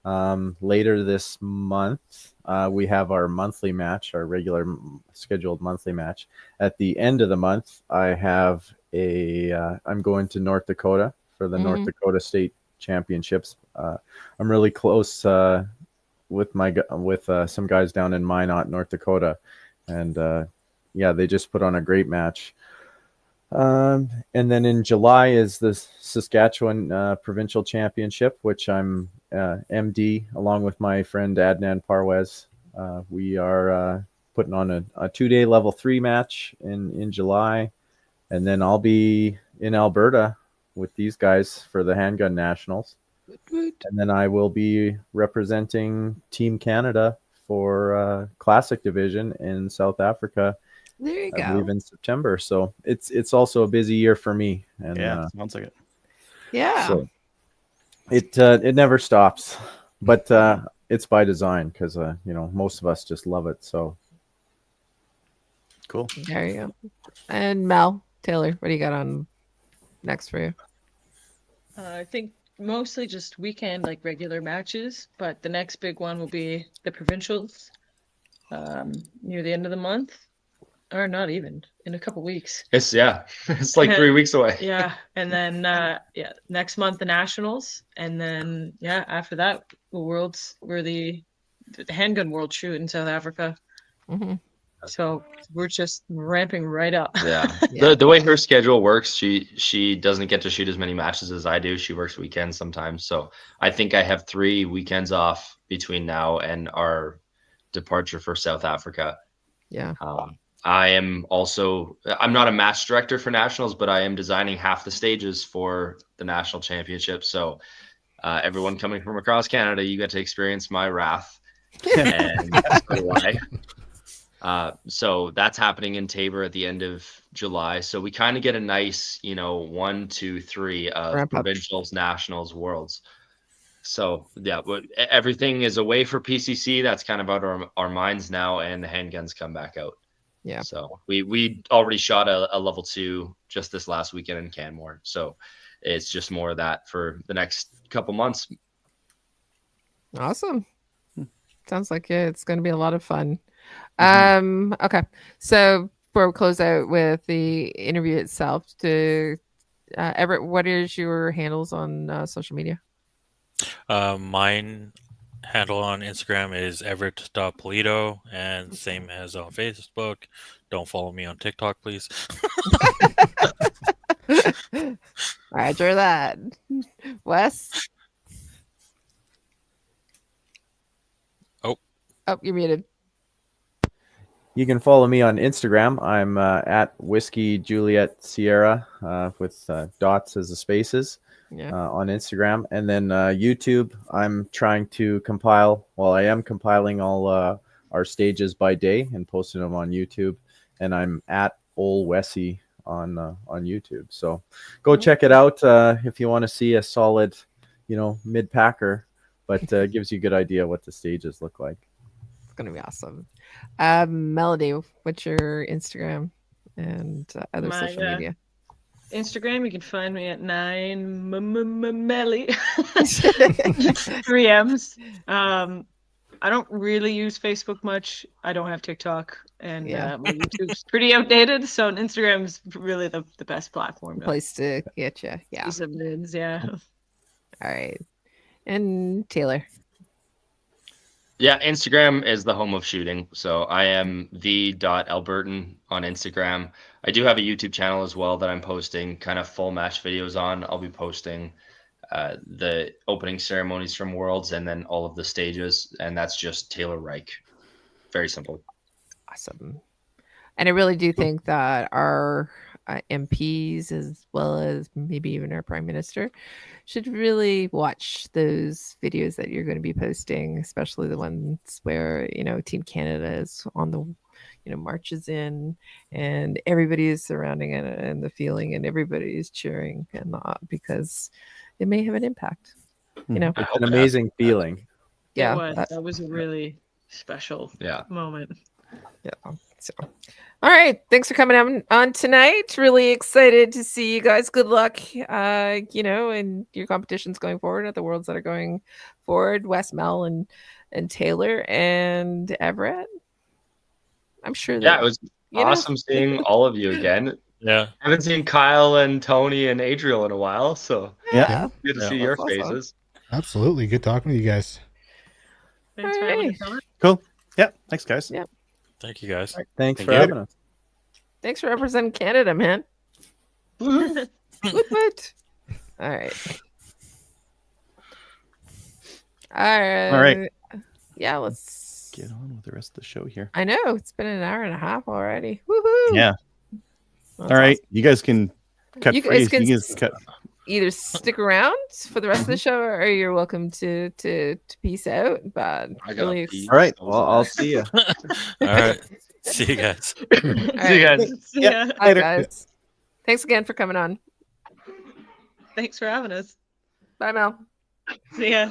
Later this month, we have our monthly match, our regular scheduled monthly match. At the end of the month, I have I'm going to North Dakota for the North Dakota State Championships. I'm really close with some guys down in Minot, North Dakota, and they just put on a great match. And then in July is the Saskatchewan Provincial Championship, which I'm MD along with my friend Adnan Parwez. We are putting on a 2-day level 3 match in July, and then I'll be in Alberta with these guys for the Handgun Nationals. And then I will be representing Team Canada for Classic Division in South Africa. There you go. I believe in September. So it's also a busy year for me. And sounds like it. Yeah. So it never stops, but it's by design because most of us just love it. So cool. There you go. And Mel Taylor, what do you got on next for you? I think mostly just weekend, like regular matches, but the next big one will be the provincials near the end of the month, or not even, in a couple weeks. It's like 3 weeks away. Yeah, and then next month the nationals, and then after that the worlds, where the handgun world shoot in South Africa. So we're just ramping right up. Yeah. The way her schedule works, she doesn't get to shoot as many matches as I do. She works weekends sometimes. So I think I have 3 weekends off between now and our departure for South Africa. Yeah. I'm not a match director for nationals, but I am designing half the stages for the national championship. So everyone coming from across Canada, you get to experience my wrath. And so do I. So that's happening in Tabor at the end of July. So we kind of get a nice, 1, 2, 3 of provincials, nationals, worlds. So but everything is away for PCC. That's kind of out our minds now, and the handguns come back out. Yeah. So we already shot a level 2 just this last weekend in Canmore. So it's just more of that for the next couple months. Awesome. Sounds like it's going to be a lot of fun. Okay, so before we close out with the interview itself, Everett, what is your handles on social media? Mine handle on Instagram is everett.polito, and same as on Facebook. Don't follow me on TikTok, please. Roger that. Wes? Oh, you're muted. You can follow me on Instagram. I'm at Whiskey Juliet Sierra with dots as the spaces on Instagram. And then YouTube, I'm trying to compile. Well, I am compiling all our stages by day and posting them on YouTube. And I'm at Ol Wessie on YouTube. So go check it out if you want to see a solid, mid-packer, but gives you a good idea what the stages look like. It's going to be awesome. Melody, what's your Instagram and other social media? Instagram, you can find me at 9melly 3 M's. I don't really use Facebook much. I don't have TikTok, and my YouTube's pretty outdated. So Instagram is really the best platform. Place to get you. Yeah. See some vids, yeah. All right. And Taylor. Yeah, Instagram is the home of shooting. So I am the.albertan on Instagram. I do have a YouTube channel as well that I'm posting kind of full match videos on. I'll be posting the opening ceremonies from Worlds and then all of the stages. And that's just Taylor Reich. Very simple. Awesome. And I really do think that our MPs, as well as maybe even our Prime Minister, should really watch those videos that you're going to be posting, especially the ones where, Team Canada is on the, marches in and everybody is surrounding it and the feeling and everybody is cheering and because it may have an impact. It's an amazing feeling. Yeah. That was a really special moment. Yeah. So, all right. Thanks for coming on tonight. Really excited to see you guys. Good luck, in your competitions going forward at the Worlds that are going forward. Wes, Mel, and Taylor and Everett. I'm sure that it was awesome seeing all of you again. Yeah. I haven't seen Kyle and Tony and Adriel in a while, so Yeah. good to see your faces. Absolutely. Good talking with you guys. Thanks for having us on. Cool. Yeah. Thanks, guys. Yeah. Thank you, guys. Right, thanks Thank for you. having us. Thanks for representing Canada, man. Woot woot. All right. All right. Yeah, let's Get on with the rest of the show here. I know it's been an hour and a half already. Woohoo! Yeah. That's All right. awesome. You guys can cut You guys can cut. either stick around for the rest of the show, or you're welcome to peace out. But I gotta really, pee. All right. Well, I'll see you. All right. See you guys. See you guys. Yeah. Bye, Later. guys. Thanks again for coming on. Thanks for having us. Bye, Mel. See ya.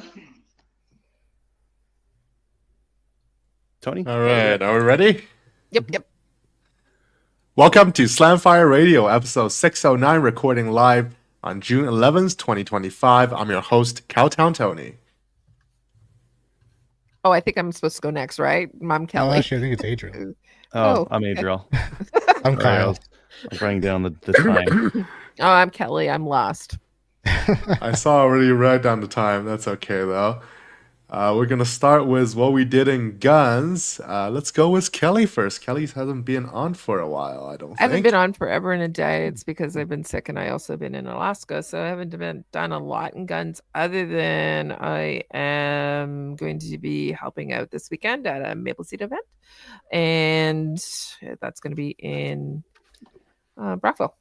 Tony. All right, are we ready? Yep. Welcome to Slamfire Radio, episode 609, recording live on June 11th, 2025. I'm your host, Cowtown Tony. Oh, I think I'm supposed to go next, right? I'm Oh, Kelly. actually, I think it's Adrian. Oh, Oh, I'm okay. Adriel. I'm Kyle. I'm writing down the time. Oh, I'm Kelly. I'm lost. I saw already write down the time. That's okay, though. We're going to start with what we did in guns. Let's go with Kelly first. Kelly hasn't been on for a while, I don't I haven't think. been on forever and a day. It's because I've been sick and I also been in Alaska. So I haven't done a lot in guns other than I am going to be helping out this weekend at a Maple Seed event. And that's going to be in Brockville.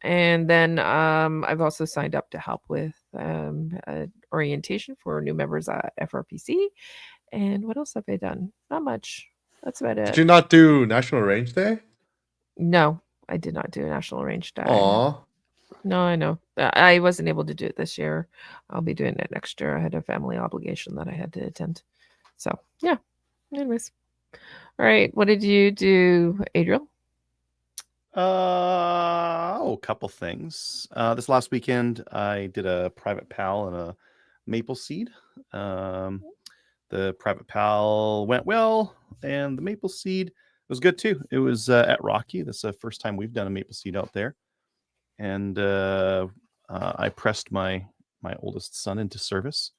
And then I've also signed up to help with orientation for new members at FRPC. And what else have I done? Not much. That's about it. Did you not do National Range Day? No, I did not do a National Range Day. Aw. No, I know. I wasn't able to do it this year. I'll be doing it next year. I had a family obligation that I had to attend. So, yeah. Anyways. All right. What did you do, Adriel? A couple things. This last weekend, I did a private pal and a maple seed. The private pal went well, and the maple seed was good too. It was at Rocky. That's the first time we've done a maple seed out there, and I pressed my oldest son into service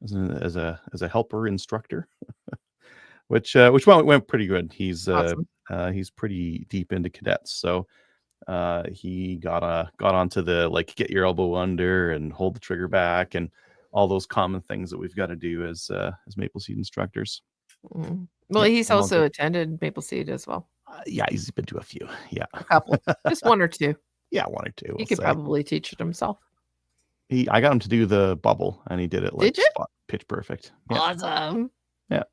as a helper instructor, which went pretty good. He's Awesome. he's pretty deep into cadets, so he got onto the get your elbow under and hold the trigger back and all those common things that we've got to do as Maple Seed instructors. Mm. Well, Yep, he's I'm on also board. attended Maple Seed as well. Yeah, he's been to a few. Yeah, A couple, just one or two. yeah, one or two. He we'll could say. probably teach it himself. I got him to do the bubble, and he did it Did you? pitch perfect. Yeah. Awesome. Yeah.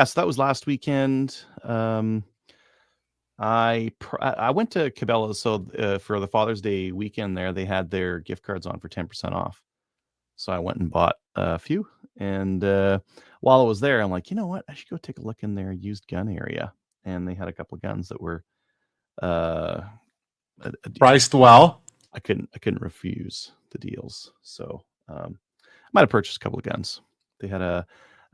So that was last weekend. I went to Cabela's, so for the Father's Day weekend there, they had their gift cards on for 10% off. So I went and bought a few, and while I was there, I'm like, you know what? I should go take a look in their used gun area, and they had a couple of guns that were Priced well. I couldn't refuse the deals, so I might have purchased a couple of guns. They had a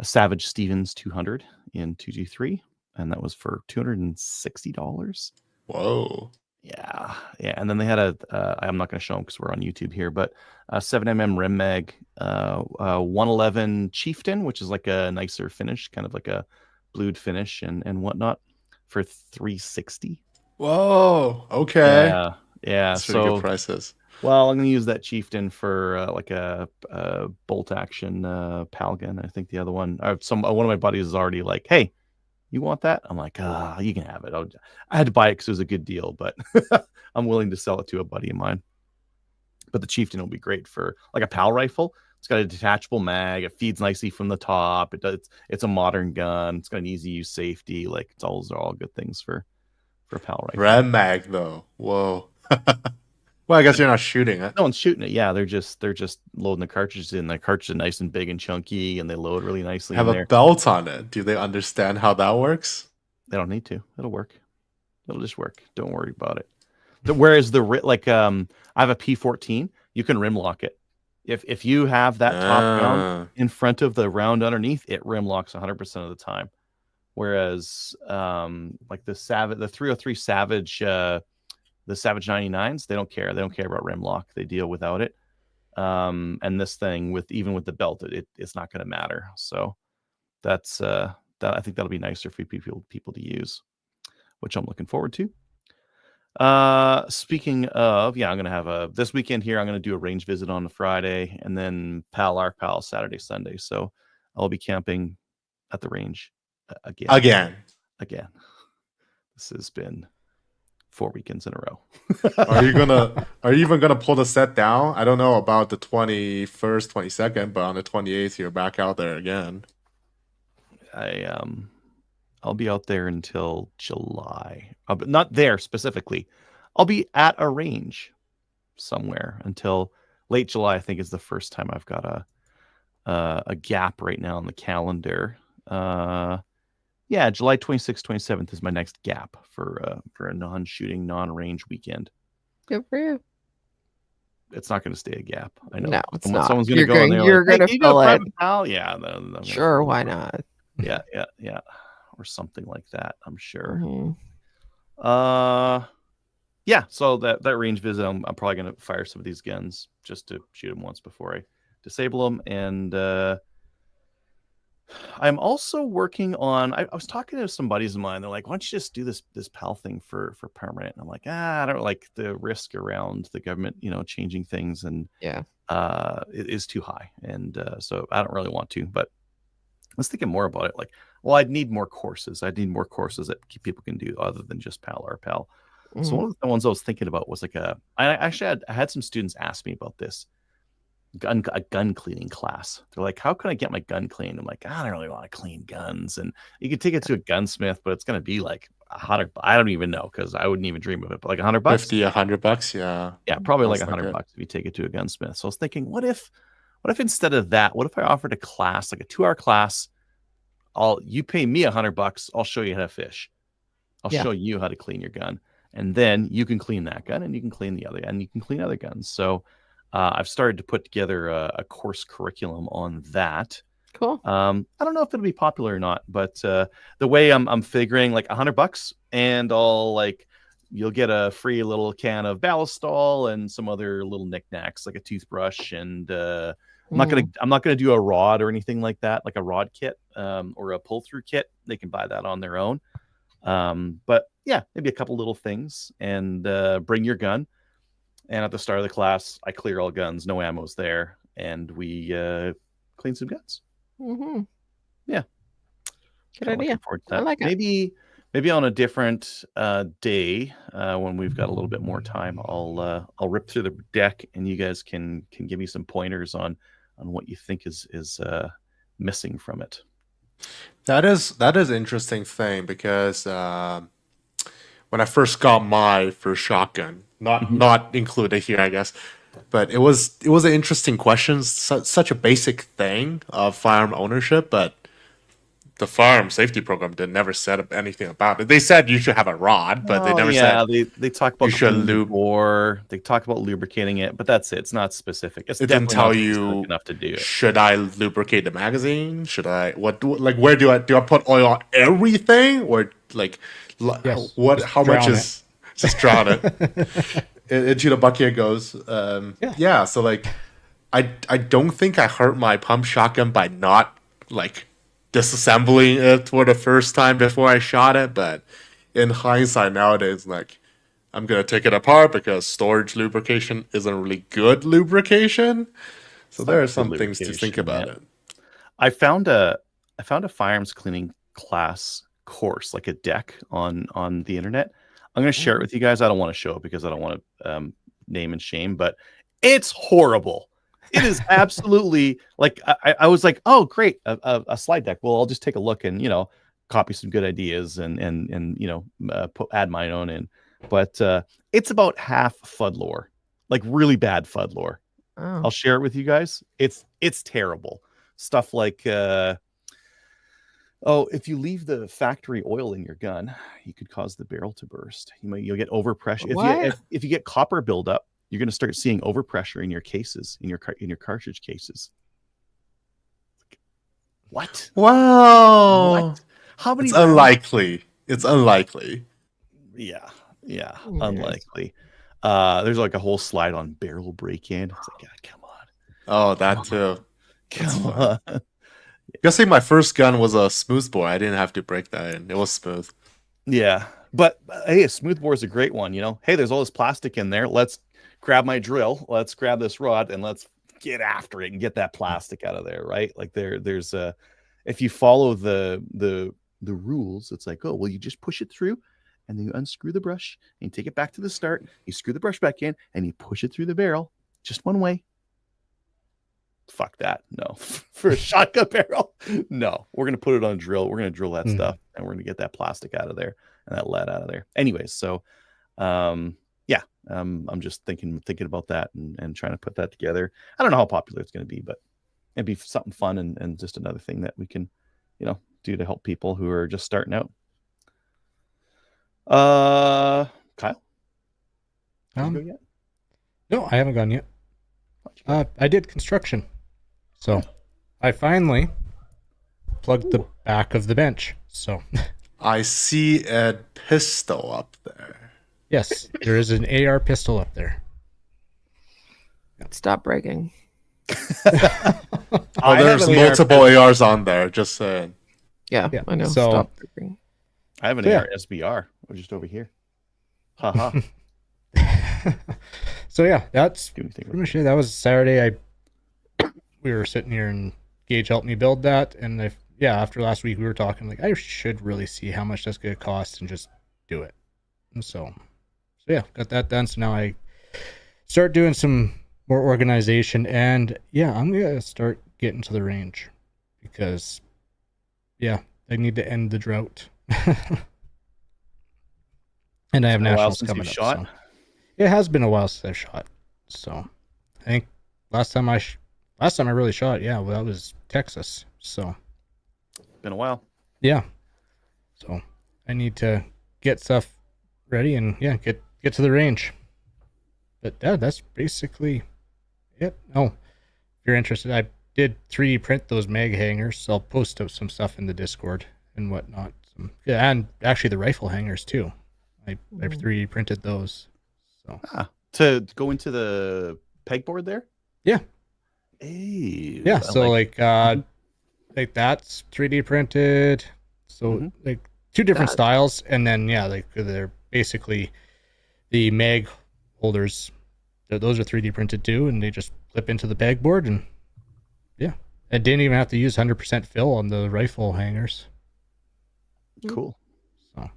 Savage Stevens 200 in 2G3, and that was for $260. Whoa. Yeah, and then they had I'm not going to show them because we're on YouTube here, but a 7mm Rim Mag 111 Chieftain, which is like a nicer finish, kind of like a blued finish and whatnot, for $360. Whoa. Okay. Yeah. That's pretty good prices. Well, I'm going to use that Chieftain for like a bolt action PAL gun. I think the other one, one of my buddies is already like, hey, you want that? I'm like, you can have it. I had to buy it because it was a good deal, but I'm willing to sell it to a buddy of mine. But the Chieftain will be great for like a PAL rifle. It's got a detachable mag. It feeds nicely from the top. It's a modern gun. It's got an easy use safety. Like those are all good things for a PAL rifle. Red mag though. Whoa. Well, I guess you're not shooting it. No one's shooting it. Yeah, they're just loading the cartridges in. The cartridges are nice and big and chunky, and they load really nicely. Have in a there. belt on it. Do they understand how that works? They don't need to. It'll work. It'll just work. Don't worry about it. Whereas I have a P14. You can rim lock it. If you have that top round in front of the round underneath, it rim locks 100% of the time. Whereas like the 303 Savage, the Savage 99s, they don't care. They don't care about rim lock. They deal without it. And this thing even with the belt, it's not going to matter. So that's I think that'll be nicer for people to use, which I'm looking forward to. Speaking of, I'm gonna have this weekend here. I'm gonna do a range visit on a Friday, and then our pal Saturday, Sunday. So I'll be camping at the range again. This has been 4 weekends in a row. Are you even gonna pull the set down? I don't know about the 21st, 22nd, but on the 28th, you're back out there again. I'll be out there until July. But not there specifically. I'll be at a range somewhere until late July. I think is the first time I've got a gap right now on the calendar. July 26th, 27th is my next gap for a non-shooting, non-range weekend. Good for you. It's not going to stay a gap. I know. No, it's not. Someone's going to go in there. You're going to fill it. Yeah. Sure, why not? Yeah. Or something like that, I'm sure. Mm-hmm. So that range visit, I'm probably going to fire some of these guns just to shoot them once before I disable them. And I'm also working on, I was talking to some buddies of mine. They're like, why don't you just do this PAL thing for permanent? And I'm like, I don't like the risk around the government, changing things, and it is too high. And so I don't really want to, but I was thinking more about it. Like, well, I'd need more courses. I'd need more courses that people can do other than just PAL or PAL. Mm-hmm. So one of the ones I was thinking about was like I had some students ask me about this a gun cleaning class. They're like, how can I get my gun cleaned? I'm like, I don't really want to clean guns. And you can take it to a gunsmith, but it's going to be like $100. I don't even know, because I wouldn't even dream of it, but like $100. $100, yeah. Yeah, probably like $100 if you take it to a gunsmith. So I was thinking, what if instead of that, what if I offered a class, like a 2-hour class? You pay me $100. I'll show you how to fish. I'll show you how to clean your gun, and then you can clean that gun, and you can clean the other, and you can clean other guns. So I've started to put together a course curriculum on that. Cool. I don't know if it'll be popular or not, but the way I'm figuring, like $100, and you'll get a free little can of Ballistol and some other little knickknacks like a toothbrush, and I'm not gonna do a rod or anything like that, like a rod kit or a pull through kit. They can buy that on their own. But yeah, maybe a couple little things, and bring your gun. And at the start of the class, I clear all guns, no ammo's there, and we clean some guns. Mm-hmm. Yeah, good idea. I like it. Maybe on a different day when we've got a little bit more time, I'll rip through the deck, and you guys can give me some pointers on what you think is missing from it. That is an interesting thing, because when I first got my first shotgun, not included here, I guess, but it was an interesting question, such a basic thing of firearm ownership, but the firearm safety program never said anything about it. They said you should have a rod, but they never said. They talk about they talk about lubricating it, but that's it. It's not specific. It didn't tell you enough to do it. Should I lubricate the magazine? Should I where do I put oil on everything, or what? How much is just drown it into the bucket it goes? So I don't think I hurt my pump shotgun by not disassembling it for the first time before I shot it, but in hindsight nowadays, I'm gonna take it apart because storage lubrication isn't really good lubrication. So there are some things to think about it. I found a firearms cleaning class course, like a deck on the internet. I'm gonna share it with you guys. I don't want to show it because I don't want to name and shame, but it's horrible. It is absolutely I was like, oh great, a slide deck. Well, I'll just take a look and copy some good ideas and add my own in. But it's about half FUD lore. like really bad FUD lore. Oh. I'll share it with you guys. It's terrible stuff like if you leave the factory oil in your gun, you could cause the barrel to burst. You'll get overpressure. If you get copper buildup, you're going to start seeing overpressure in your cases, in your cartridge cases. What? Wow. What? How many? It's unlikely. It's unlikely. Yeah, Yes. unlikely. There's like a whole slide on barrel break-in. It's like, God, come on. Oh, that too. Come on. Guessing my first gun was a smoothbore. I didn't have to break that in. It was smooth. Yeah, but hey, a smoothbore is a great one. Hey, there's all this plastic in there. Let's grab my drill. Let's grab this rod and let's get after it and get that plastic out of there, right? Like there's if you follow the rules, it's like, oh, well, you just push it through and then you unscrew the brush and you take it back to the start. You screw the brush back in and you push it through the barrel just one way. Fuck that. No. For a shotgun barrel, no. We're going to put it on a drill. We're going to drill that stuff and we're going to get that plastic out of there and that lead out of there. Anyways, so I'm just thinking about that and trying to put that together. I don't know how popular it's going to be, but it'd be something fun and just another thing that we can, do to help people who are just starting out. Kyle? Did you go yet? No, I haven't gone yet. I did construction. So I finally plugged the back of the bench. So I see a pistol up there. Yes, there is an AR pistol up there. Stop bragging. Oh, there's multiple ARs on there, just saying. Yeah, I know. So, Stop bragging. I have an AR SBR. We're just over here. Haha. So yeah, that's pretty much it. That was Saturday. We were sitting here and Gage helped me build that. And after last week we were talking like I should really see how much that's going to cost and just do it. And so yeah, got that done. So now I start doing some more organization and I'm going to start getting to the range because I need to end the drought. And I have nationals coming up. So. It has been a while since I've shot. So I think last time I really shot, that was Texas. So been a while. Yeah. So I need to get stuff ready and get to the range. But that's basically it. Oh, if you're interested, I did 3D print those mag hangers. So I'll post up some stuff in the Discord and whatnot. And actually the rifle hangers too. I 3D printed those. So to go into the pegboard there? Yeah. Hey. Yeah, so like that's 3D printed. So like 2 different styles, and then they're basically the mag holders. Those are 3D printed too, and they just flip into the pegboard, and I didn't even have to use 100% fill on the rifle hangers. Cool. So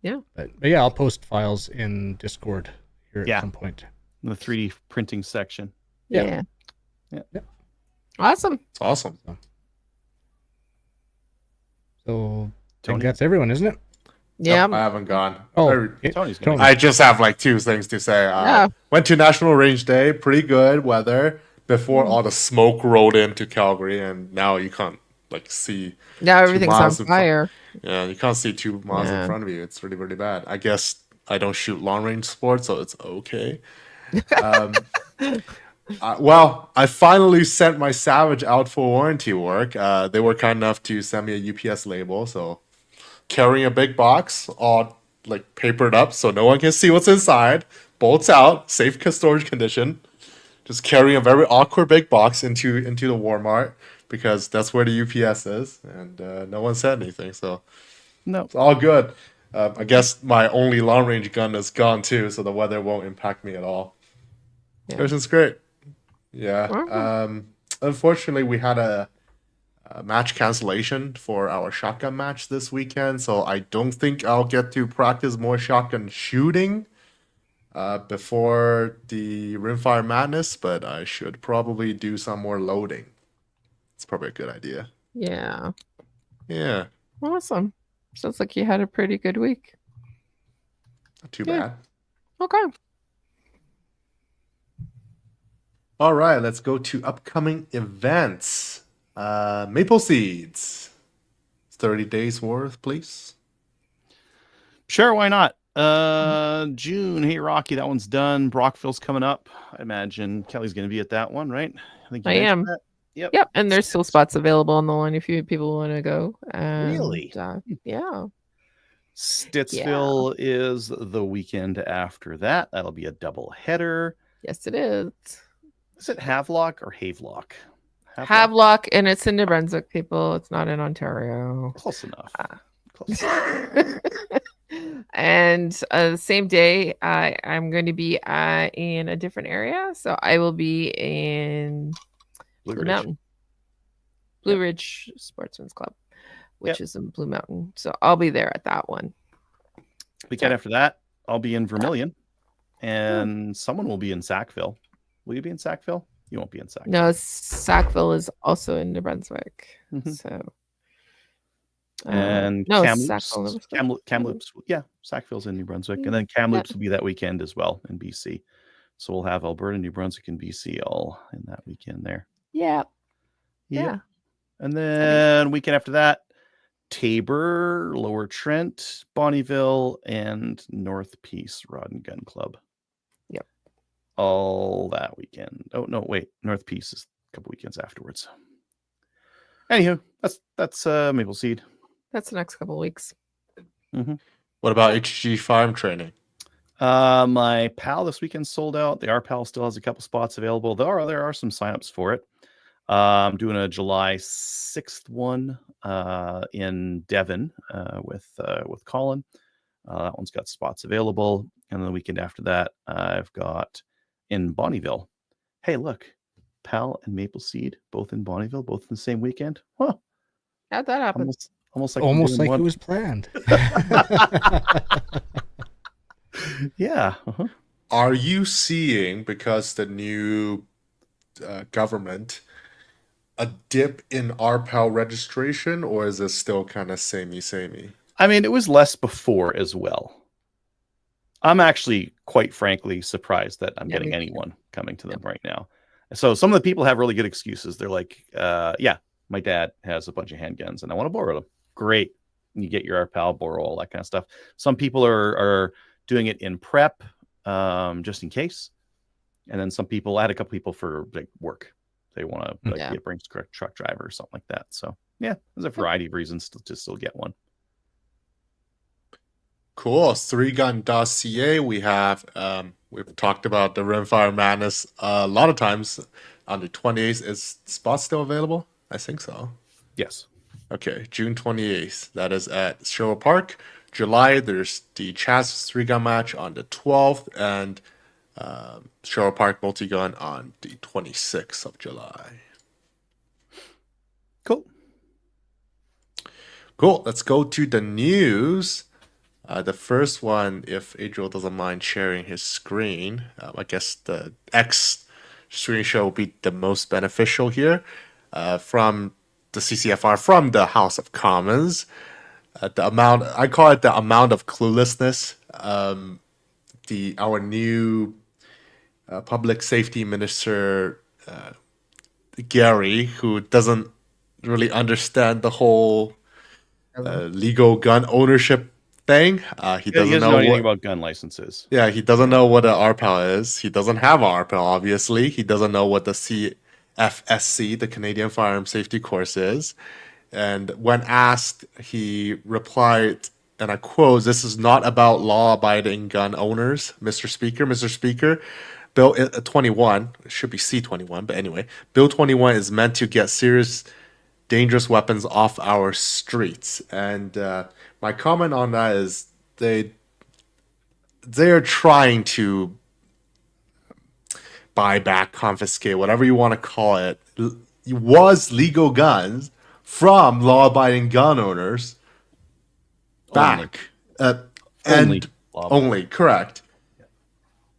yeah, but I'll post files in Discord here at some point. In the 3D printing section. Yeah. Awesome. It's awesome. So I think that's everyone, isn't it? Yeah. Nope, I haven't gone. Oh, Tony's Tony. I just have like 2 things to say. Went to National Range Day, pretty good weather before all the smoke rolled into Calgary, and now you can't see. Now everything's on fire. Yeah, you can't see 2 miles in front of you. It's really, really bad. I guess I don't shoot long range sports, so it's okay. Well, I finally sent my Savage out for warranty work. They were kind enough to send me a UPS label, so carrying a big box, all papered up so no one can see what's inside, bolts out, safe storage condition. Just carrying a very awkward big box into the Walmart because that's where the UPS is, and no one said anything, so no, it's all good. I guess my only long range gun is gone too, so the weather won't impact me at all. Everything's great. Yeah. Unfortunately, we had a match cancellation for our shotgun match this weekend, so I don't think I'll get to practice more shotgun shooting before the Rimfire Madness, but I should probably do some more loading. It's probably a good idea. Yeah. Yeah. Awesome. Sounds like you had a pretty good week. Not too bad. Okay. All right, let's go to upcoming events. Maple Seeds. 30 days worth, please. Sure, why not? June, hey Rocky, that one's done. Brockville's coming up. I imagine Kelly's going to be at that one, right? I mentioned am. that. Yep. Yep, and there's still spots available on the line if people want to go. And, Really? Yeah. Stittsville is the weekend after that. That'll be a double header. Yes, it is. Is it Havelock or Havelock? Havelock, and it's in New Brunswick, people. It's not in Ontario. Close enough. Close enough. And the same day, I'm going to be in a different area. So I will be in Blue Mountain. Blue Ridge Sportsman's Club, which is in Blue Mountain. So I'll be there at that one. Weekend after that, I'll be in Vermilion, and someone will be in Sackville. Will you be in Sackville? You won't be in Sackville. No, Sackville is also in New Brunswick. So, and no, Kamloops. Yeah, Sackville's in New Brunswick, and then Kamloops will be that weekend as well in BC. So we'll have Alberta, New Brunswick, and BC all in that weekend there. Yeah. And then weekend after that, Tabor, Lower Trent, Bonnyville, and North Peace Rod and Gun Club. Yep. All that weekend. Oh no, wait. North Peace is a couple weekends afterwards. Anywho, that's Maple Seed. That's the next couple of weeks. What about HG Farm Training? My PAL this weekend sold out. The RPAL still has a couple spots available. There are some signups for it. I'm doing a July 6th one in Devon with Colin. That one's got spots available. And then the weekend after that, I've got in Bonnyville. Hey, look, PAL and Maple Seed, both in Bonnyville, both in the same weekend. Huh. How'd that happen? Almost like it was planned. Yeah. Are you seeing, because the new government, a dip in RPAL registration, or is it still kind of samey? I mean, it was less before as well. I'm actually, quite frankly, surprised that I'm getting anyone coming to them right now. So some of the people have really good excuses. They're like, my dad has a bunch of handguns and I want to borrow them. Great. And you get your RPAL, borrow all that kind of stuff. Some people are doing it in prep, just in case. And then some people, I had a couple people for like work. They want to be a Brinks truck driver or something like that. So yeah, there's a variety of reasons to still get one. Cool. 3gun.ca. We have we've talked about the Rimfire Madness a lot of times. On the 28th, is spots still available? I think so. Yes. Okay, June 28th. That is at Sherwood Park. July, there's the Chaz 3-gun match on the 12th, and Sherwood Park multi-gun on the 26th of July. Cool. Let's go to the news. The first one, if Adriel doesn't mind sharing his screen, I guess the X screen share will be the most beneficial here. From the CCFR, from the House of Commons, I call it the amount of cluelessness. Our new public safety minister, Gary, who doesn't really understand the whole legal gun ownership thing. He doesn't know anything about gun licenses. Yeah, he doesn't know what an RPAL is. He doesn't have an RPAL, obviously. He doesn't know what the CFSC, the Canadian Firearms Safety Course, is. And when asked, he replied, and I quote, "This is not about law-abiding gun owners, Mr. Speaker. Mr. Speaker, Bill 21, it should be C21, but anyway, Bill 21 is meant to get serious, dangerous weapons off our streets." And my comment on that is they're trying to buy back, confiscate, whatever you want to call it, was legal guns from law-abiding gun owners back. Only, correct.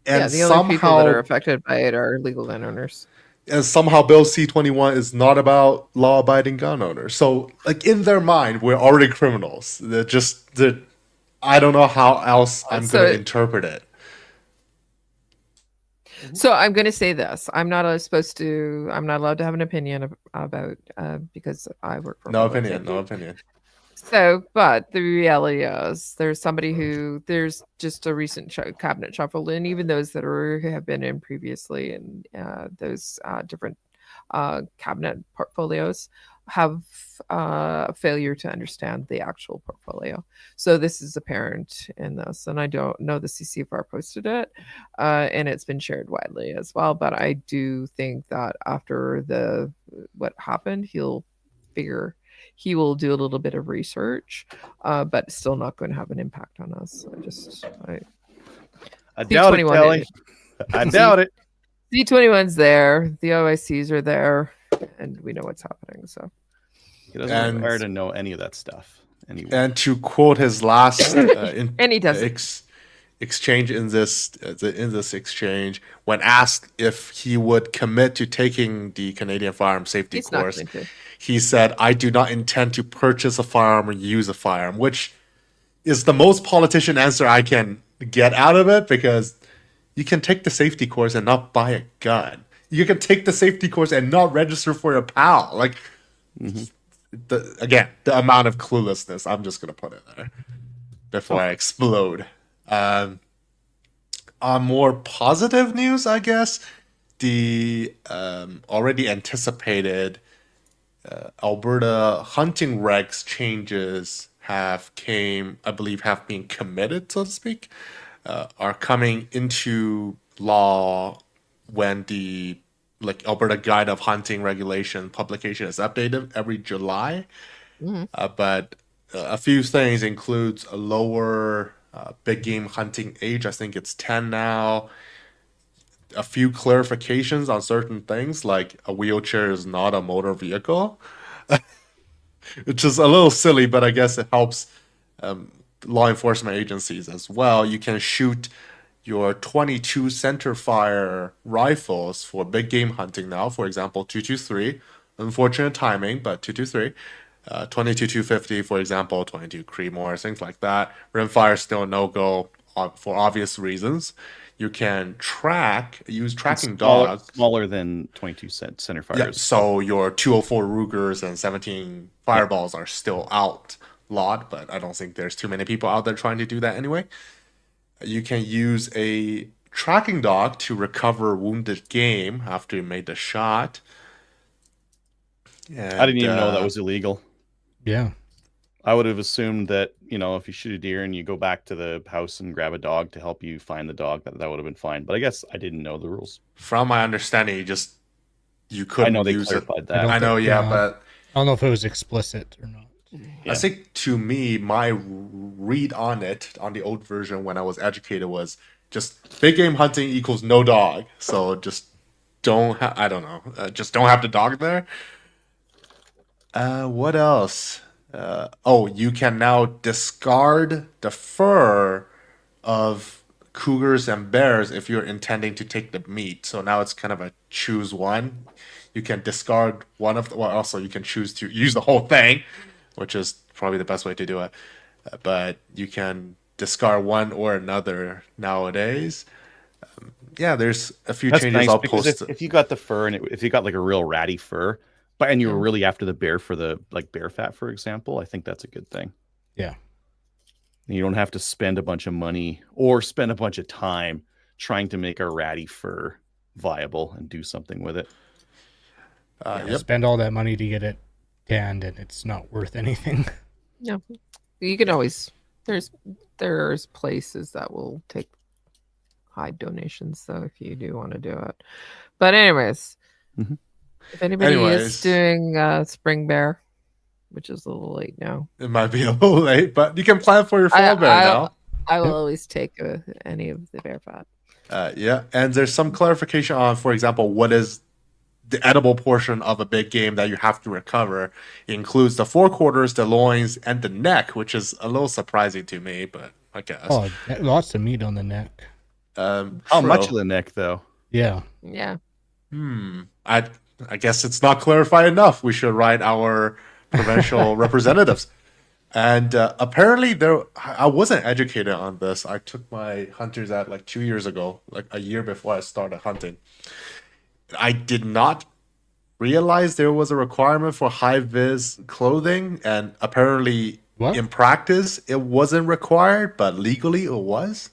And the only people that are affected by it are legal gun owners. And somehow Bill C-21 is not about law-abiding gun owners. So, like, in their mind, we're already criminals. I don't know how else I'm going to interpret it. So I'm going to say this. I'm not allowed to have an opinion about because I work for No public opinion. safety. No opinion. So, but the reality is there's just a recent cabinet shuffle, and even those that have been in previously, and those different cabinet portfolios have a failure to understand the actual portfolio. So this is apparent in this, and I don't know the CCFR posted it, and it's been shared widely as well. But I do think that after what happened, he will do a little bit of research, but it's still not going to have an impact on us. I doubt it, Kelly. I doubt it. C21's there, the OICs are there, and we know what's happening. So he doesn't require to know any of that stuff. Anyway. And to quote his last and he doesn't. Exchange in this exchange, when asked if he would commit to taking the Canadian firearm safety course, he said, "I do not intend to purchase a firearm or use a firearm," which is the most politician answer I can get out of it, because you can take the safety course and not buy a gun. You can take the safety course and not register for a PAL. Like, the amount of cluelessness, I'm just going to put it there before I explode. On more positive news, I guess, the already anticipated Alberta hunting regs changes have been committed, so to speak, are coming into law when the Alberta Guide of Hunting Regulation publication is updated every July. But a few things includes a lower big game hunting age. I think it's 10 now. A few clarifications on certain things, like a wheelchair is not a motor vehicle, which is a little silly, but I guess it helps law enforcement agencies as well. You can shoot your 22 centerfire rifles for big game hunting now. For example, 223, unfortunate timing, but 223. 22 250, for example, 22 Creedmoor, things like that. Rimfire still no-go for obvious reasons. You can use tracking dogs. Smaller than 22 centerfires. Yeah, so your 204 Rugers and 17 Fireballs are still outlawed, but I don't think there's too many people out there trying to do that anyway. You can use a tracking dog to recover wounded game after you made the shot. And, I didn't even know that was illegal. Yeah. I would have assumed that, if you shoot a deer and you go back to the house and grab a dog to help you find the dog, that would have been fine. But I guess I didn't know the rules. From my understanding, you couldn't use it. That. I know, but I don't know if it was explicit or not. Yeah. I think to me, my read on it, on the old version when I was educated, was just big game hunting equals no dog. So just don't have the dog there. What else? You can now discard the fur of cougars and bears if you're intending to take the meat. So now it's kind of a choose one. You can discard one of also you can choose to use the whole thing, which is probably the best way to do it. But you can discard one or another nowadays. There's a few changes nice, I'll post. If you got the fur and if you got like a real ratty fur, and you were really after the bear for the bear fat, for example, I think that's a good thing. Yeah. You don't have to spend a bunch of money or spend a bunch of time trying to make a ratty fur viable and do something with it. Spend all that money to get it tanned, and it's not worth anything. Yeah, you can always. There's places that will take high donations, so if you do want to do it. But anyways. If anybody is doing Spring Bear, which is a little late now. It might be a little late, but you can plan for your fall bear now. I will always take any of the bear fat. And there's some clarification on, for example, what is the edible portion of a big game that you have to recover. It includes the forequarters, the loins, and the neck, which is a little surprising to me, but I guess. Oh, lots of meat on the neck. How much of the neck, though? Yeah. Yeah. I guess it's not clarified enough. We should write our provincial representatives. And apparently I wasn't educated on this. I took my hunters at like 2 years ago, like a year before I started hunting. I did not realize there was a requirement for high-vis clothing, and apparently What? in practice it wasn't required, but legally it was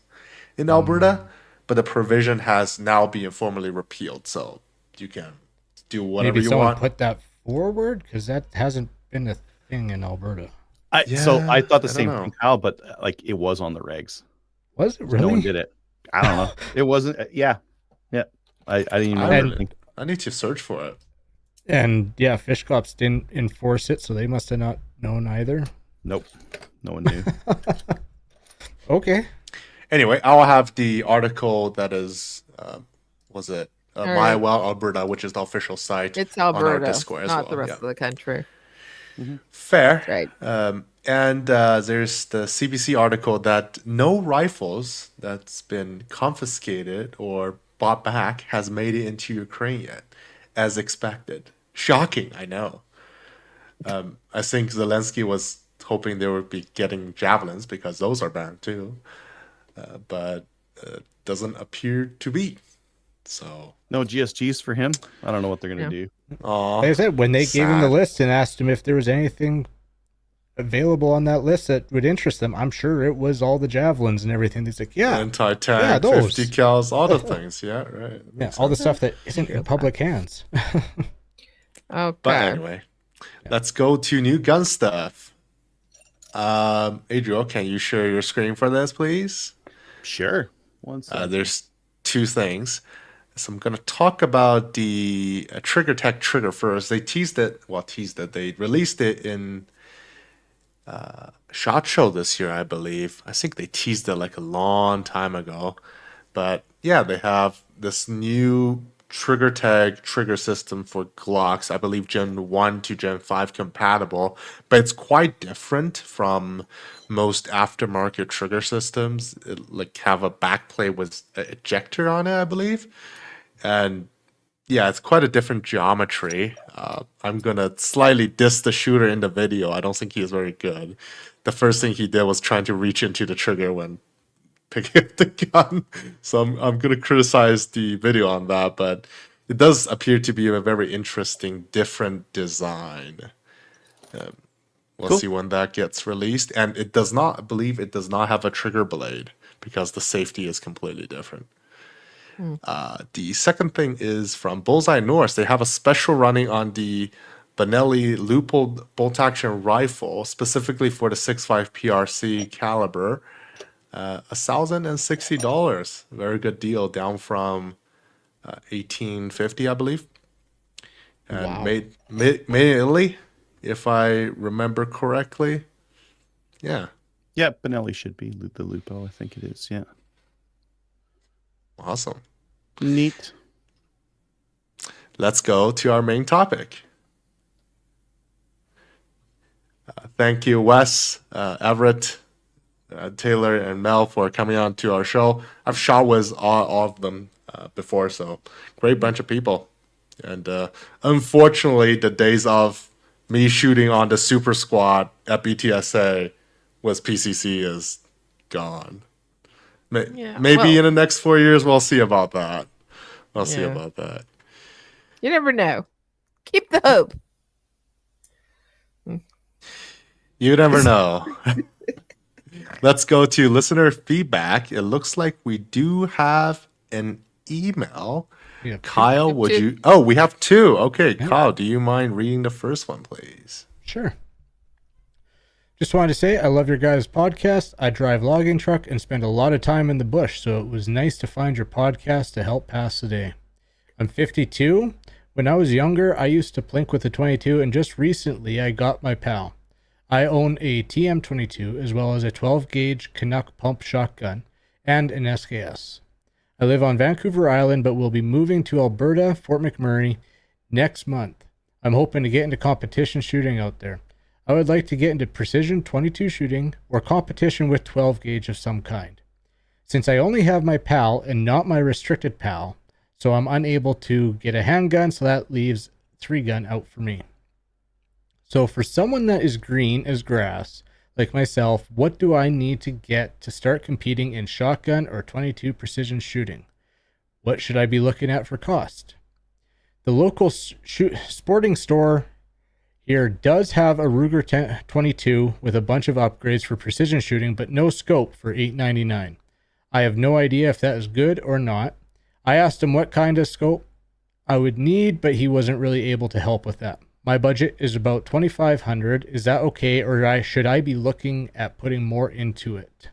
in Alberta. But the provision has now been formally repealed, so you can do whatever Maybe you someone want. put that forward because that hasn't been a thing in Alberta. So I thought the I don't same know. thing, Kyle, but like it was on the regs. Was it really? No one did it. I don't know. It wasn't. Yeah. I didn't even I remember. really- I need to search for it. And yeah, fish cops didn't enforce it, so they must have not known either. Nope. No one knew. Okay. Anyway, I'll have the article that is, was it All My right. Well Alberta, which is the official site. It's on our Alberta, Discord as not well, the rest yeah. of the country. Fair. Right. And there's the CBC article that no rifles that's been confiscated or bought back has made it into Ukraine yet, as expected. Shocking, I know. I think Zelensky was hoping they would be getting javelins because those are banned too, but doesn't appear to be. So, No GSGs for him. I don't know what they're gonna do. aw, Like I said, when they gave him the sad. list and asked him if there was anything available on that list that would interest them, I'm sure it was all the javelins and everything. He's like, yeah, anti-tank, Yeah, those. 50 cals, all the things. Yeah, right. yeah, all the stuff that isn't in public hands. Okay. But anyway, let's go to new gun stuff. Adriel, can you share your screen for this, please? Sure. One second. There's two things. So I'm going to talk about the Trigger Tech trigger first. They teased it. They released it in SHOT Show this year, I believe. I think they teased it like a long time ago. But yeah, they have this new trigger tag trigger system for Glocks. I believe Gen 1 to Gen 5 compatible, but it's quite different from most aftermarket trigger systems. It, like, have a backplate with an ejector on it, I believe. And yeah, it's quite a different geometry. I'm gonna slightly diss the shooter in the video. I don't think he is very good. The first thing he did was trying to reach into the trigger when picking up the gun. So I'm gonna criticize the video on that, but it does appear to be a very interesting, different design. We'll Cool. see when that gets released. And it does not, I believe it does not have a trigger blade because the safety is completely different. The second thing is from Bullseye Norse. They have a special running on the Benelli Leupold bolt action rifle, specifically for the 6.5 PRC caliber. $1,060. Very good deal, down from $1,850, I believe. And Wow. made in Italy, if I remember correctly. Yeah, Yeah, Benelli should be the Lupo. I think it is. Yeah. awesome. Neat. Let's go to our main topic. Thank you, Wes, Everett, Taylor, and Mel for coming on to our show. I've shot with all of them before, so great bunch of people. And unfortunately, the days of me shooting on the Super Squad at BTSA with PCC is gone. Yeah, Maybe well- in the next 4 years, we'll see about that. We'll see Yeah. about that. You never know. Keep the hope. You never know. Let's go to listener feedback. It looks like we do have an email. Yeah. Kyle, have would two. you? Oh, we have two. Okay, Yeah. Kyle, do you mind reading the first one, please? Sure. Just wanted to say I love your guys' podcast. I drive logging truck and spend a lot of time in the bush, so it was nice to find your podcast to help pass the day. I'm 52. When I was younger, I used to plink with a 22, and just recently I got my PAL. I own a TM22 as well as a 12-gauge Canuck pump shotgun and an SKS. I live on Vancouver Island, but will be moving to Alberta, Fort McMurray, next month. I'm hoping to get into competition shooting out there. I would like to get into precision 22 shooting or competition with 12 gauge of some kind. Since I only have my PAL and not my restricted PAL, so I'm unable to get a handgun, so that leaves 3-gun out for me. So for someone that is green as grass, like myself, what do I need to get to start competing in shotgun or 22 precision shooting? What should I be looking at for cost? The local sporting store here does have a Ruger 22 with a bunch of upgrades for precision shooting, but no scope for $8.99. I have no idea if that is good or not. I asked him what kind of scope I would need, but he wasn't really able to help with that. My budget is about $2,500. Is that okay, or should I be looking at putting more into it?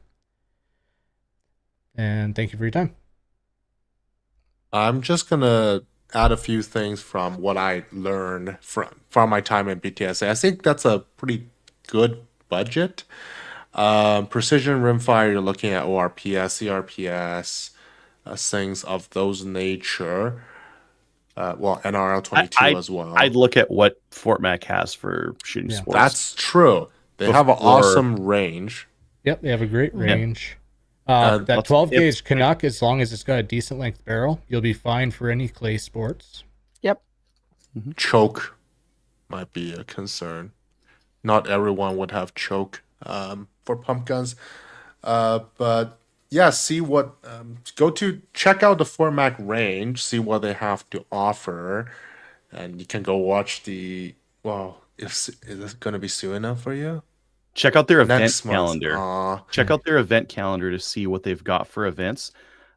And thank you for your time. I'm just gonna add a few things from what I learned from my time in BTSA. I think that's a pretty good budget. Precision rimfire, you're looking at ORPS, CRPS, things of those nature. Well, NRL 22 as well. I'd look at what Fort Mac has for shooting sports. That's true. They have an awesome range. Yep, they have a great range. That 12 gauge Canuck, as long as it's got a decent length barrel, you'll be fine for any clay sports. Yep. Choke might be a concern. Not everyone would have choke for pump guns. But yeah, see what check out the Fort Mac range, see what they have to offer, and you can go watch is it going to be soon enough for you? Check out their event Next calendar. Check out their event calendar to see what they've got for events.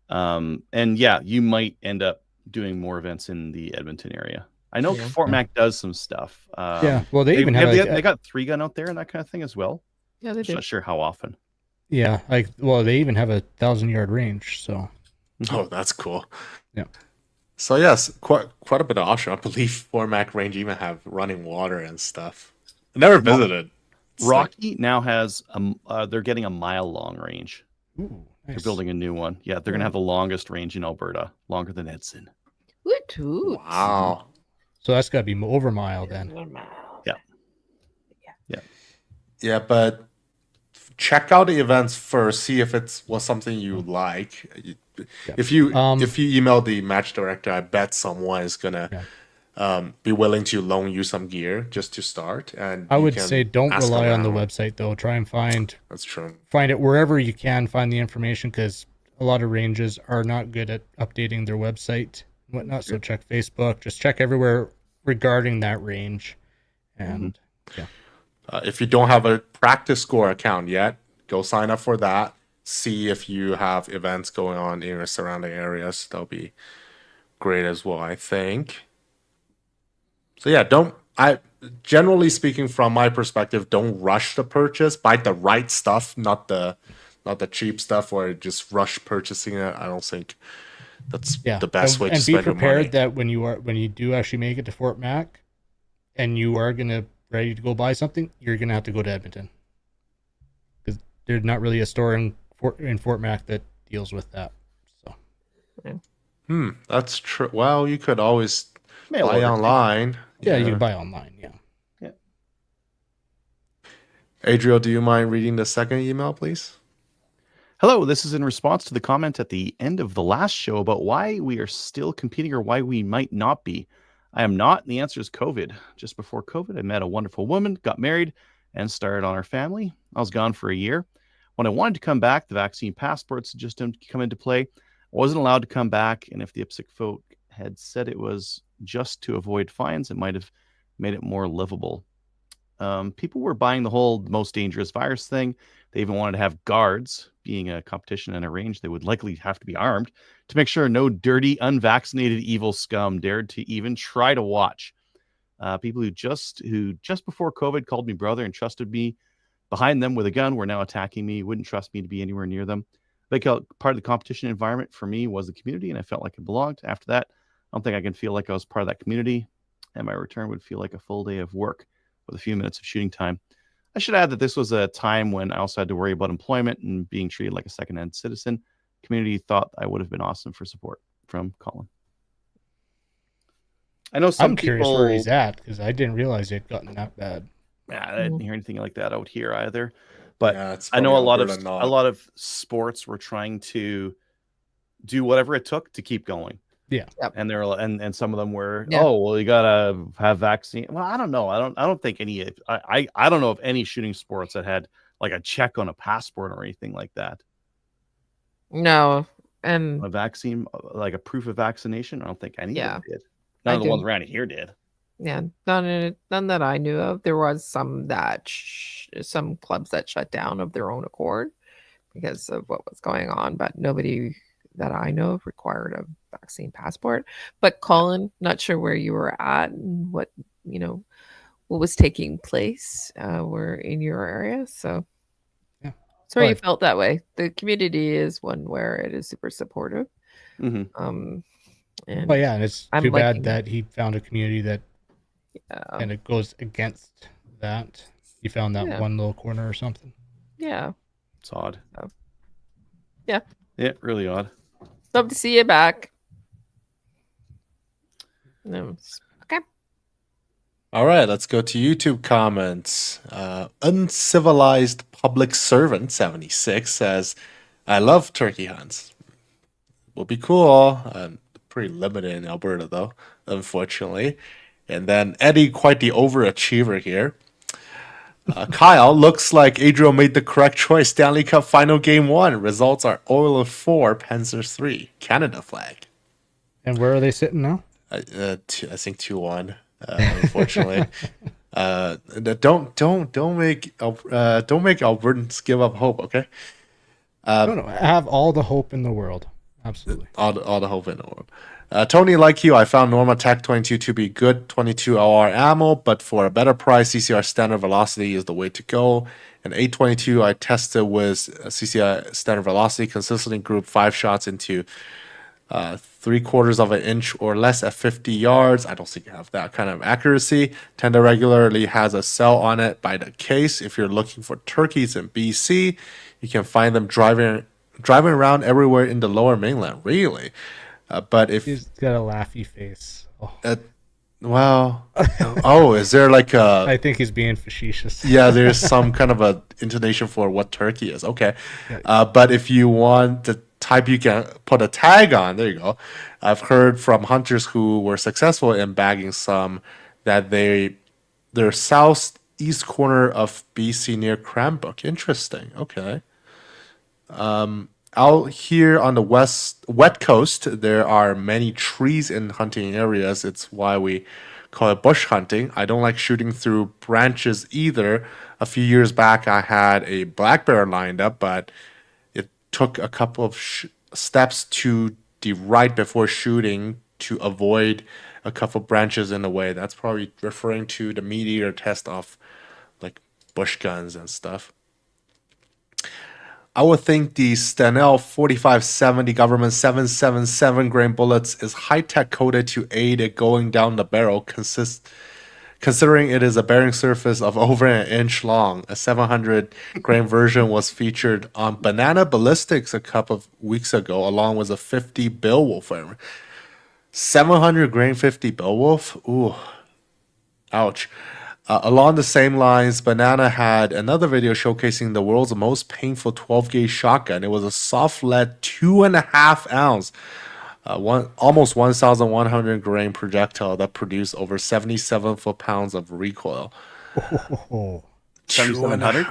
And yeah, you might end up doing more events in the Edmonton area. I know Fort Mac does some stuff. Well, they even have they got 3-gun out there and that kind of thing as well. Yeah, they do. Not sure how often. Yeah, they even have a 1,000-yard range. So, oh, that's cool. Yeah. So yes, quite a bit of option. I believe Fort Mac range even have running water and stuff. I never visited. Rocky now has they're getting a mile-long range. Ooh, nice. They're building a new one. Yeah, they're gonna have the longest range in Alberta, longer than Edson. Woot-toot. Wow. So that's got to be over a mile then. Yeah, but check out the events first. See if was something you like. If you email the match director, I bet someone is gonna be willing to loan you some gear just to start. And I would say don't rely on the website though. Try and find it wherever you can find the information, because a lot of ranges are not good at updating their website and whatnot. So check Facebook, just check everywhere regarding that range. And if you don't have a practice score account yet, go sign up for that. See if you have events going on in your surrounding areas. That'll be great as well, I think. So yeah, generally speaking, from my perspective, don't rush the purchase. Buy the right stuff, not the cheap stuff, or just rush purchasing it. I don't think that's the best way to spend your money. And be prepared that when you do actually make it to Fort Mac, and you are ready to go buy something, you're gonna have to go to Edmonton, because there's not really a store in Fort Mac that deals with that. So, that's true. Well, you could always buy online. Yeah, you can buy online. Yeah. Adriel, do you mind reading the second email, please? Hello, this is in response to the comment at the end of the last show about why we are still competing or why we might not be. I am not, and the answer is COVID. Just before COVID, I met a wonderful woman, got married, and started on our family. I was gone for a year. When I wanted to come back, the vaccine passports just didn't come into play. I wasn't allowed to come back, and if the IPSC folk had said it was just to avoid fines, it might have made it more livable. People were buying the whole most dangerous virus thing. They even wanted to have guards. Being a competition and a range, they would likely have to be armed to make sure no dirty, unvaccinated, evil scum dared to even try to watch. People who just before COVID called me brother and trusted me behind them with a gun were now attacking me, wouldn't trust me to be anywhere near them. Part of the competition environment for me was the community, and I felt like I belonged. After that, I don't think I can feel like I was part of that community, and my return would feel like a full day of work with a few minutes of shooting time. I should add that this was a time when I also had to worry about employment and being treated like a second-hand citizen. Community thought I would have been awesome for support. From Colin. I know I'm curious where he's at, because I didn't realize it had gotten that bad. Yeah, I didn't hear anything like that out here either. But I know a lot of sports were trying to do whatever it took to keep going. Yeah. And there and some of them were, you gotta have vaccine. Well, I don't know. I don't think any I don't know of any shooting sports that had like a check on a passport or anything like that. No, and A vaccine, like a proof of vaccination. I don't think any of them did. I None of the ones didn't. around here did. yeah, none that I knew of. There was some that some clubs that shut down of their own accord because of what was going on, but nobody that I know of required a vaccine passport. But Colin, not sure where you were at and what what was taking place were in your area. So Yeah. sorry you But- felt that way. The community is one where it is super supportive. Mhm. And Well, yeah, and it's I'm too bad liking that he found a community that and it goes against that. He found that Yeah. one little corner or something. yeah. It's odd. Yeah. Yeah, really odd. Love to see you back. No. Okay. All right, let's go to YouTube comments. Uncivilized Public Servant 76 says, I love turkey hunts. Will be cool. Pretty limited in Alberta, though, unfortunately. And then Eddie, quite the overachiever here. Kyle, looks like Adriel made the correct choice. Stanley Cup Final Game 1. Results are Oilers 4, Panthers 3. Canada flag. And where are they sitting now? I think 2-1. Unfortunately, don't make Albertans give up hope. Okay. No, I have all the hope in the world. Absolutely. All the hope in the world. Tony, like you, I found Norma Tech 22 to be good 22 LR ammo, but for a better price, CCR standard velocity is the way to go. And 822, I tested with CCR standard velocity, consistently grouped 5 shots into 3/4 of an inch or less at 50 yards. I don't think I have that kind of accuracy. Tenda regularly has a sell on it by the case. If you're looking for turkeys in BC, you can find them driving around everywhere in the lower mainland. Really. But if He's got a laughy face. Oh. Is there like a? I think he's being facetious. Yeah, there's some kind of a intonation for what turkey is. Okay, Yeah. but if you want the type you can put a tag on, there you go. I've heard from hunters who were successful in bagging some that they're southeast corner of BC near Cranbrook. Interesting. Okay. Out here on the wet coast, there are many trees in hunting areas. It's why we call it bush hunting. I don't like shooting through branches either. A few years back, I had a black bear lined up, but it took a couple of steps to the right before shooting to avoid a couple of branches in the way. That's probably referring to the meat eater test of like bush guns and stuff. I would think the Stanel 4570 government 777 grain bullets is high-tech coated to aid it going down the barrel, considering it is a bearing surface of over an inch long. A 700 grain version was featured on Banana Ballistics a couple of weeks ago, along with a 50 Beowulf. 700 grain 50 Beowulf? Ooh. Ouch. Along the same lines, Banana had another video showcasing the world's most painful 12-gauge shotgun. It was a soft lead 2.5 ounce, almost 1,100 grain projectile that produced over 77 foot-pounds of recoil. Oh. 7,700?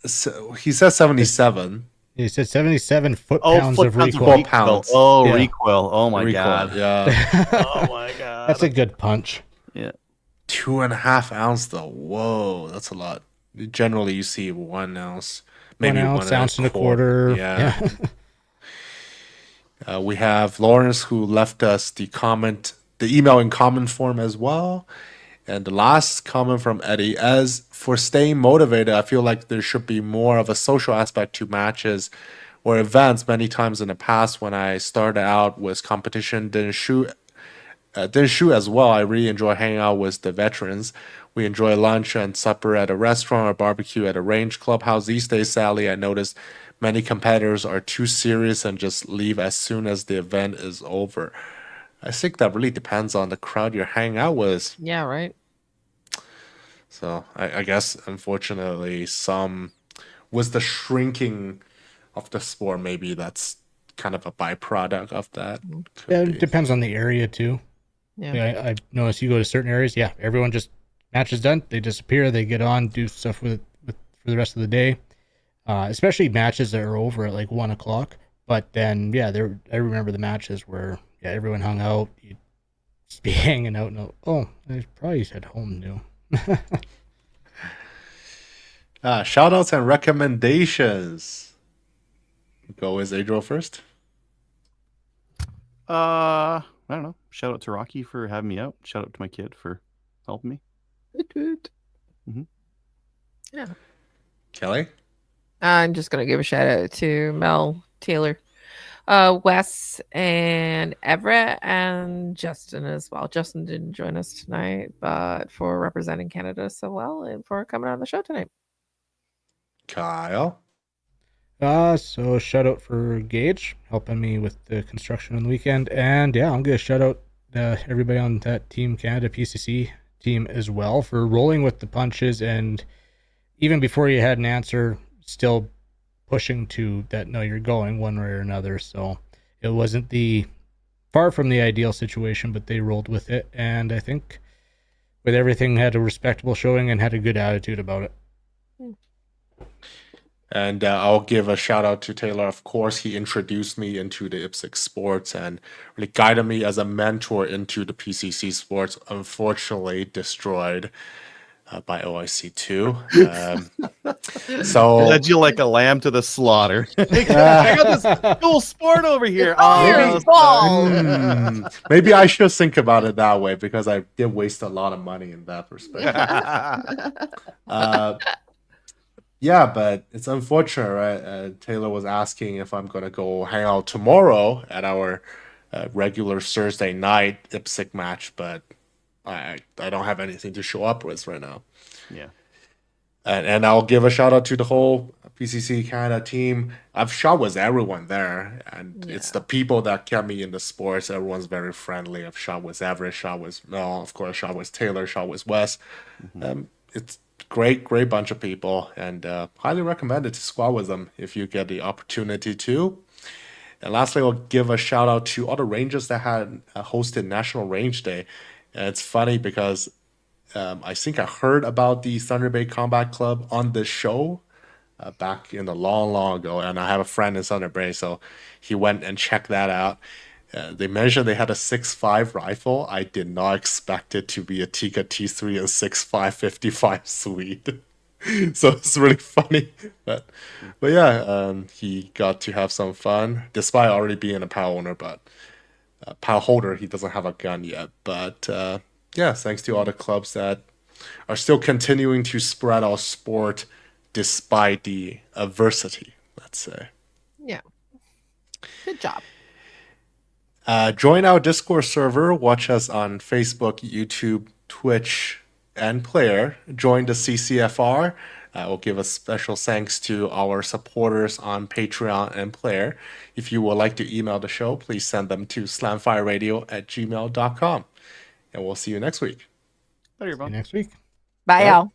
So he says 77. He said 77 foot-pounds of foot-pounds recoil. Foot-pounds. Oh, Yeah. recoil. Oh, my Recoil, God. yeah. Oh, my God. That's a good punch. Yeah. 2.5 ounce though. Whoa, that's a lot. Generally, you see 1 ounce, maybe 1 ounce and a quarter. Yeah. We have Lawrence who left us the email in comment form as well. And the last comment from Eddie: as for staying motivated, I feel like there should be more of a social aspect to matches or events. Many times in the past, when I started out with competition, didn't shoot as well. I really enjoy hanging out with the veterans. We enjoy lunch and supper at a restaurant or barbecue at a range clubhouse. These days, sadly, I noticed many competitors are too serious and just leave as soon as the event is over. I think that really depends on the crowd you're hanging out with. Yeah, right. So I guess, unfortunately, with the shrinking of the sport, maybe that's kind of a byproduct of that. Yeah, it depends on the area too. Yeah. I noticed you go to certain areas. Yeah, everyone just match is done. They disappear. They get on, do stuff with for the rest of the day, especially matches that are over at like 1 o'clock. But then, yeah, I remember the matches where everyone hung out. You'd just be hanging out. And I probably head home now. Shout outs and recommendations. Go with Adriel first. I don't know. Shout out to Rocky for having me out. Shout out to my kid for helping me. Mm-hmm. Yeah. Kelly? I'm just going to give a shout out to Mel, Taylor, Wes, and Everett, and Justin as well. Justin didn't join us tonight, but for representing Canada so well and for coming on the show tonight. Kyle? So shout out for Gage helping me with the construction on the weekend, and I'm gonna shout out everybody on that Team Canada PCC team as well for rolling with the punches, and even before you had an answer, still pushing to that. No, you're going one way or another. So it wasn't far from the ideal situation, but they rolled with it, and I think with everything had a respectable showing and had a good attitude about it. And I'll give a shout out to Taylor. Of course, he introduced me into the IPSC sports and really guided me as a mentor into the PCC sports. Unfortunately, destroyed by OIC 2. So led you like a lamb to the slaughter. I got this cool sport over here. Maybe I should think about it that way, because I did waste a lot of money in that perspective. Yeah, but it's unfortunate, right? Taylor was asking if I'm going to go hang out tomorrow at our regular Thursday night IPSC match, but I don't have anything to show up with right now. Yeah. And I'll give a shout out to the whole PCC Canada team. I've shot with everyone there, and it's the people that kept me in the sports. Everyone's very friendly. I've shot with Everett, shot with Mel, of course, shot with Taylor, shot with Wes. It's great bunch of people, and highly recommend it to squad with them if you get the opportunity to. And lastly, I'll give a shout out to all the rangers that had hosted National Range Day. And it's funny because I think I heard about the Thunder Bay Combat Club on this show back in the long ago, and I have a friend in Thunder Bay, so he went and checked that out. They mentioned they had a 6.5 rifle. I did not expect it to be a Tikka T3 and 6.5 55 Swede. So it's really funny. But yeah, he got to have some fun, despite already being a PAL owner, but PAL holder, he doesn't have a gun yet. But yeah, thanks to all the clubs that are still continuing to spread our sport despite the adversity, let's say. Yeah. Good job. Join our Discord server. Watch us on Facebook, YouTube, Twitch, and Player. Join the CCFR. We'll give a special thanks to our supporters on Patreon and Player. If you would like to email the show, please send them to slamfireradio@gmail.com. And we'll see you next week. Bye, See you next week. Bye, y'all.